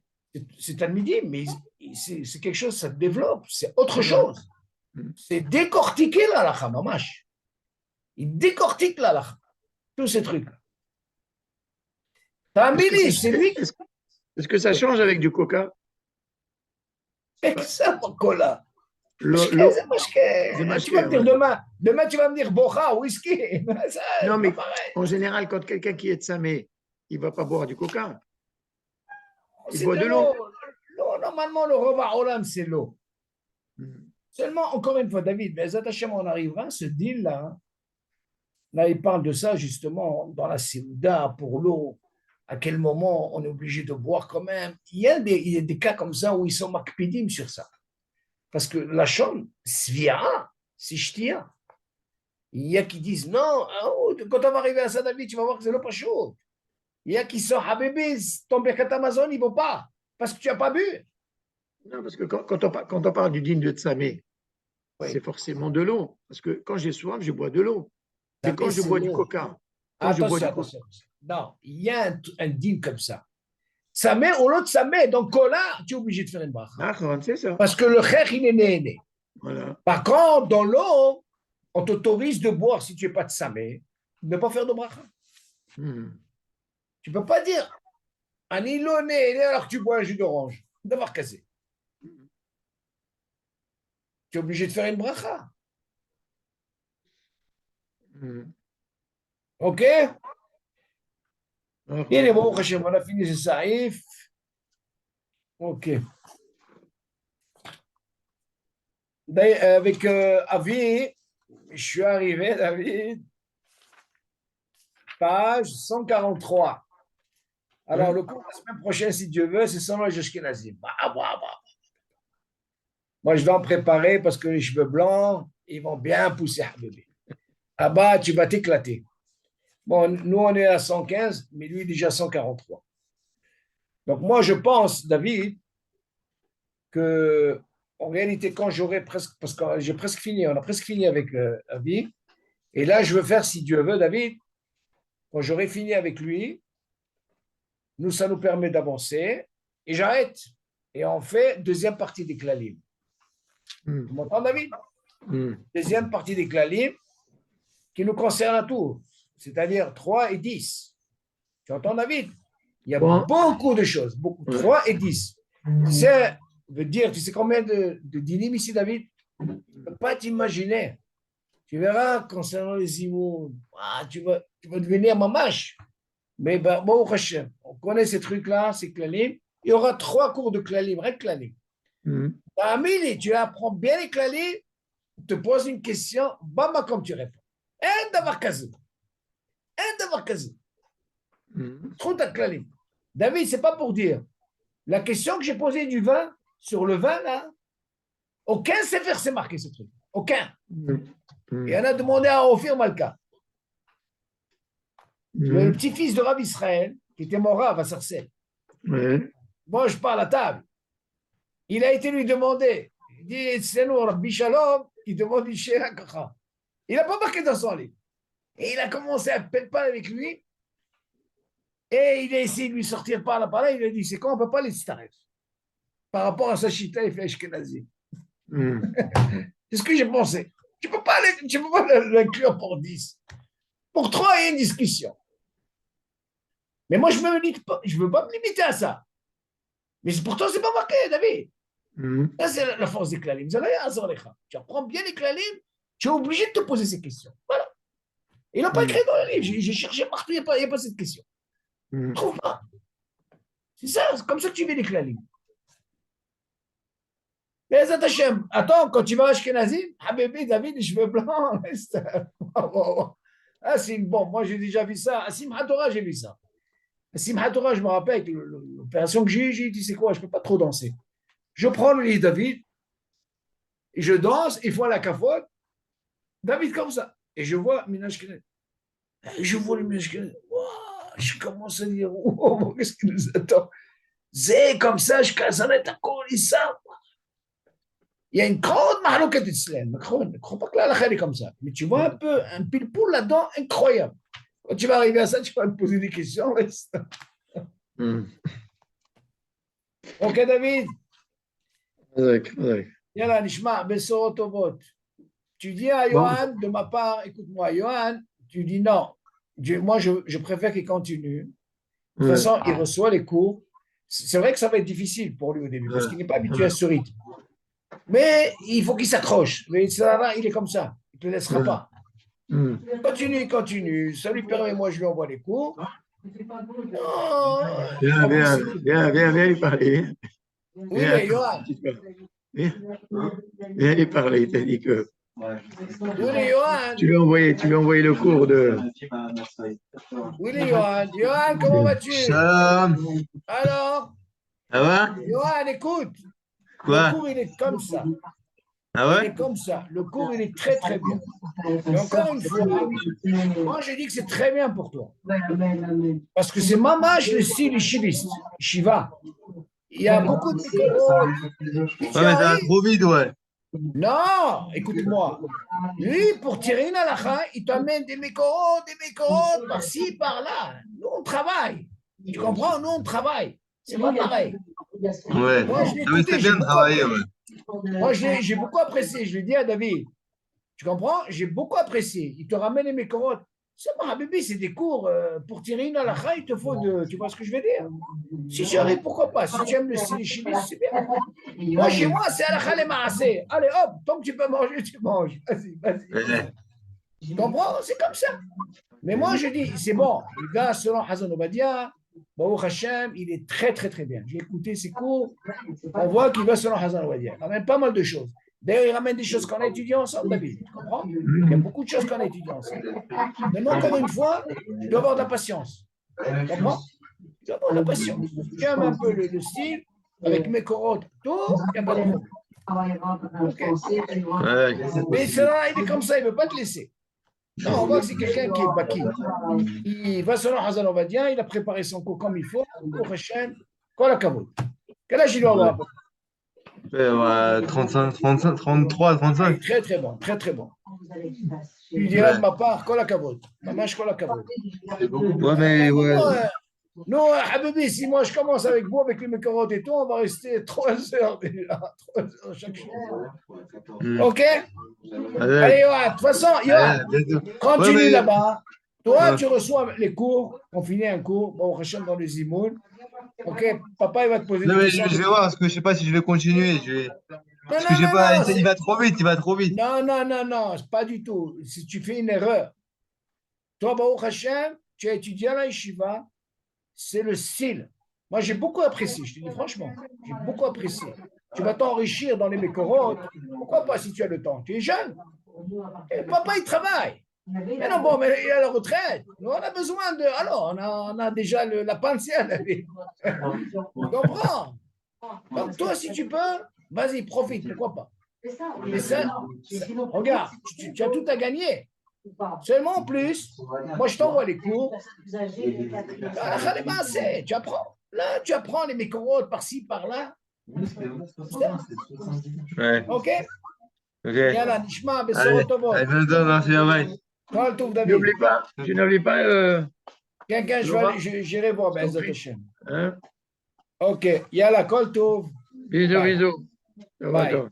C'est Talmidim, mais c'est quelque chose, ça développe. C'est autre Ouais. chose. C'est décortiquer la halakha, mamash. Il décortique la halakha. Tous ces trucs-là. Est-ce que ça, Tamili, c'est lui qui. est-ce que ça change avec du coca? C'est Ouais. ça, mon cola. L'eau, C'est mashké. Tu vas Zemashké, me dire ouais. demain tu vas me dire bocha, whisky. Ça, Non, c'est pas mais pareil. en général, quand quelqu'un qui est de Samé, il ne va pas boire du coca, il C'est boit de de l'eau. l'eau. Normalement, le rova olam, c'est l'eau. Mhm. Seulement, encore une fois, David, mais Hashem, on arrivera, ce deal-là, là, il parle de ça justement dans la Séouda pour l'eau. À quel moment on est obligé de boire quand même. Il y a des cas comme ça où ils sont makpidim sur ça. Parce que la chambre, svia, c'est ch'tia. Il y a qui disent non, quand on va arriver à ça, David, tu vas voir que c'est l'eau pas chaude. Il y a qui sont habébés, ton Birkat Amazon, il ne vaut pas. Parce que tu n'as pas bu. Non, parce que quand on parle du digne de Samé, c'est Oui. forcément de l'eau. Parce que quand j'ai soif, je bois de l'eau. Mais quand David, je c'est bois du l'eau. coca, quand je bois Attention, du coca, attention. Non, il y a un deal comme ça. Ça met ou l'autre, ça met. Donc là, tu es obligé de faire une bracha. ah, c'est ça. Parce que le kher, il est né. Voilà. Par contre, dans l'eau, on t'autorise de boire si tu n'es pas de samé, de ne pas faire de bracha. Mhm. Tu ne peux pas dire un îlot né alors que tu bois un jus d'orange. D'avoir cassé. Tu es obligé de faire une bracha. Mhm. OK? Ah, Il est bon, Hachem, on a fini ce saïf. OK. Avec Avi, je suis arrivé, David, page 143. Alors, ouais. le cours de la semaine prochaine, si Dieu veut, c'est sans le Ashkenazim. Moi, je dois en préparer parce que les cheveux blancs, ils vont bien pousser, bébé. Là-bas, tu vas t'éclater. Bon, nous, on est à 115, mais lui, déjà 143. Donc, moi, je pense, David, que en réalité, quand j'aurai presque, parce que j'ai presque fini, on a presque fini avec David, et là, je veux faire, si Dieu veut, David, quand j'aurai fini avec lui, nous, ça nous permet d'avancer, et j'arrête. Et on fait deuxième partie des Klalim. Mhm. Tu m'entends, David? Mhm. Deuxième partie des Klalim qui nous concerne à tous, c'est-à-dire 3 et 10. Tu entends, David? Il y a Bon, beaucoup de choses, beaucoup, ouais. 3 et 10. C'est veut dire, tu sais combien de dynimes ici, David? Tu ne peux pas t'imaginer. Tu verras concernant les immondes, tu vas devenir mamache. Mais bon, on connaît ces trucs-là, ces clalim. Il y aura 3 cours de clalim, rien que clalim. Mhm. Amini, tu apprends bien les clalim, te pose une question, bama comme tu réponds. Un d'avoir quasi. Un d'avoir quasi. Mhm. Trop de clalim. David, c'est pas pour dire. La question que j'ai posée du vin, sur le vin, là, aucun séfer s'est marqué ce truc. Aucun. Mhm. Et on a demandé à Ophir Malka, le Mhm. petit-fils de Rav Israël, qui était mon Rav à Sarcelles. Ouais. Moi, je parle à table. Il a été lui demandé. Il dit, c'est nous, Rabbi Shalom, il demande Ishé Kacha. Il n'a pas marqué dans son livre. Et il a commencé à peine parler avec lui. Et il a essayé de lui sortir par là. Il a dit, c'est quoi, on ne peut pas les staref. Par rapport à sa chita, il fait Ashkenazi. C'est ce que j'ai pensé. Tu ne peux pas l'inclure pour 10. Pour 3, il y a une discussion. Mais moi, je ne veux pas me limiter à ça. Mais pourtant, ce n'est pas marqué, David. Ça, c'est la force des klalim. Tu apprends bien les klalim, tu es obligé de te poser ces questions. Voilà. Il n'a pas écrit dans le livre. J'ai cherché partout, il n'y a pas cette question. Je ne trouve pas. C'est ça, c'est comme ça que tu vis les klalim. Mais Hashem, attends, quand tu vas à Ashkenazim, Habibi, David, les cheveux blancs, ah, c'est bon, moi j'ai déjà vu ça. À Simchat Torah, j'ai vu ça. À Simchat Torah, je me rappelle, avec l'opération que j'ai dit, c'est quoi, je ne peux pas trop danser. Je prends le lit David, et je danse, il faut la cafote, David comme ça. Et je vois Minashkenaz. Je vois le Minashkenaz. Je commence à dire, oh, qu'est-ce qui nous attend? C'est comme ça, je caserai ta colissa. Il y a une grande mahlouket islam. Je ne crois pas que la est comme ça. Mais tu vois un peu un pile-poule là-dedans incroyable. Quand tu vas arriver à ça, tu vas me poser des questions. Ok, David? Yalla, Nishma, Bessorot Tovot. Tu dis à Johan, de ma part, écoute-moi, Johan, tu dis non. Moi, je préfère qu'il continue. De toute façon, il reçoit les cours. C'est vrai que ça va être difficile pour lui au début, parce qu'il n'est pas habitué à ce rythme. Mais il faut qu'il s'accroche. Mais il est comme ça. Il ne te laissera pas. Continue. Ça lui permet, moi, je lui envoie les cours. Non. Viens lui parler. Oui, mais Johan. Viens lui parler. Il t'a dit que Oui, Johan. tu lui as envoyé le cours de. Oui, Johan. Johan, comment vas-tu? Salam. Alors? Ça va? Johan, écoute. Quoi? Le cours, il est comme ça. Ah Il ouais? est comme ça. Le cours, il est très, très bien. Et encore une fois, moi, je dis que c'est très bien pour toi. Parce que c'est mamash le style chiviste, Shiva. Il y a beaucoup de Ouais, mais ça va trop vite, ouais. Non, écoute-moi. Lui, pour tirer une halakha, il t'amène des mécoros, par-ci, par-là. Nous, on travaille. Tu comprends? Nous, on travaille. C'est pas pareil. Ouais. Moi, je l'ai Ah, mais écouté, c'est bien de travailler, ouais. Moi, j'ai beaucoup apprécié. Je lui dis à David, tu comprends? J'ai beaucoup apprécié. Il te ramène les mécorotes. C'est bon, Habibi, c'est des cours. Pour tirer une halakha, il te faut de. Tu vois ce que je veux dire? Si tu arrives, pourquoi pas? Si tu aimes le style chimiste, c'est bien. Moi, chez moi, c'est halakha les maassé. Allez, hop, tant que tu peux manger, tu manges. Vas-y. Tu comprends? C'est comme ça. Mais moi, je dis, c'est bon. Le gars, selon Hazan Obadia, Baruch Hashem, il est très, très, très bien. J'ai écouté ses cours. On voit qu'il va selon Hazan Obadia. Il ramène pas mal de choses. D'ailleurs, il ramène des choses qu'on a étudiées ensemble, David. Tu comprends? Il y a beaucoup de choses qu'on a étudiées ensemble. Maintenant, encore une fois, tu dois avoir de la patience. Tu comprends? Tu dois avoir de la patience. Si tu aimes un peu le style, avec mes corottes, tout, il n'y a pas de problème. Okay. Ouais. Mais cela, il est comme ça, il ne veut pas te laisser. Non, on voit que c'est quelqu'un qui est baki. Il va selon Hazan Obadia, il a préparé son cours comme il faut. Cours Hachem, quoi la kavod. Quel âge il doit avoir? 35, 35, 33, 35. Très, très bon, très, très bon. Tu lui diras de ma part, quoi la kavod. Maman, quoi la kavod. Ouais, mais ouais. Non, Habibi, si moi je commence avec vous, avec les mécarotes et tout, on va rester 3 heures déjà. 3 heures chaque jour. Ok? Allez, Yoann, de toute façon, Yoann, continue là-bas. Toi, tu reçois les cours, on finit un cours, bon, Hachem dans les Zimoun. Ok, papa, il va te poser Non, des mais questions. je vais voir, parce que je sais pas si je vais continuer. Parce que Non, j'ai pas. Il va trop vite, il va trop vite. Non, pas du tout. Si tu fais une erreur, toi, Baruch Hashem, tu as étudié à la yeshiva, c'est le style. Moi, j'ai beaucoup apprécié, je te dis franchement, j'ai beaucoup apprécié. Tu vas t'enrichir dans les mécorotes. Pourquoi pas si tu as le temps? Tu es jeune. Et papa, il travaille. Mais non, bon, mais il a la retraite. Nous, on a besoin de. Alors, on a déjà la pension. Tu comprends? Donc, toi, si tu peux, vas-y, profite, pourquoi pas? Mais ça, regarde, tu as tout à gagner. Seulement en plus, moi je t'envoie les cours. Tu apprends. Là, tu apprends les mécorotes par-ci, par-là. Ouais. Ok? Ok. Yalla, Nishma, Allez, Bessorot Tovot. à bientôt, merci, bye. Kol Tov, David. Tu n'oublies pas Quelqu'un, Laura? j'irai voir, T'en Bezat prie. Hashem. Hein? Ok, Yalla, Kol Tov. Bisous, Bye. bisous. Ça va, Bye. toi.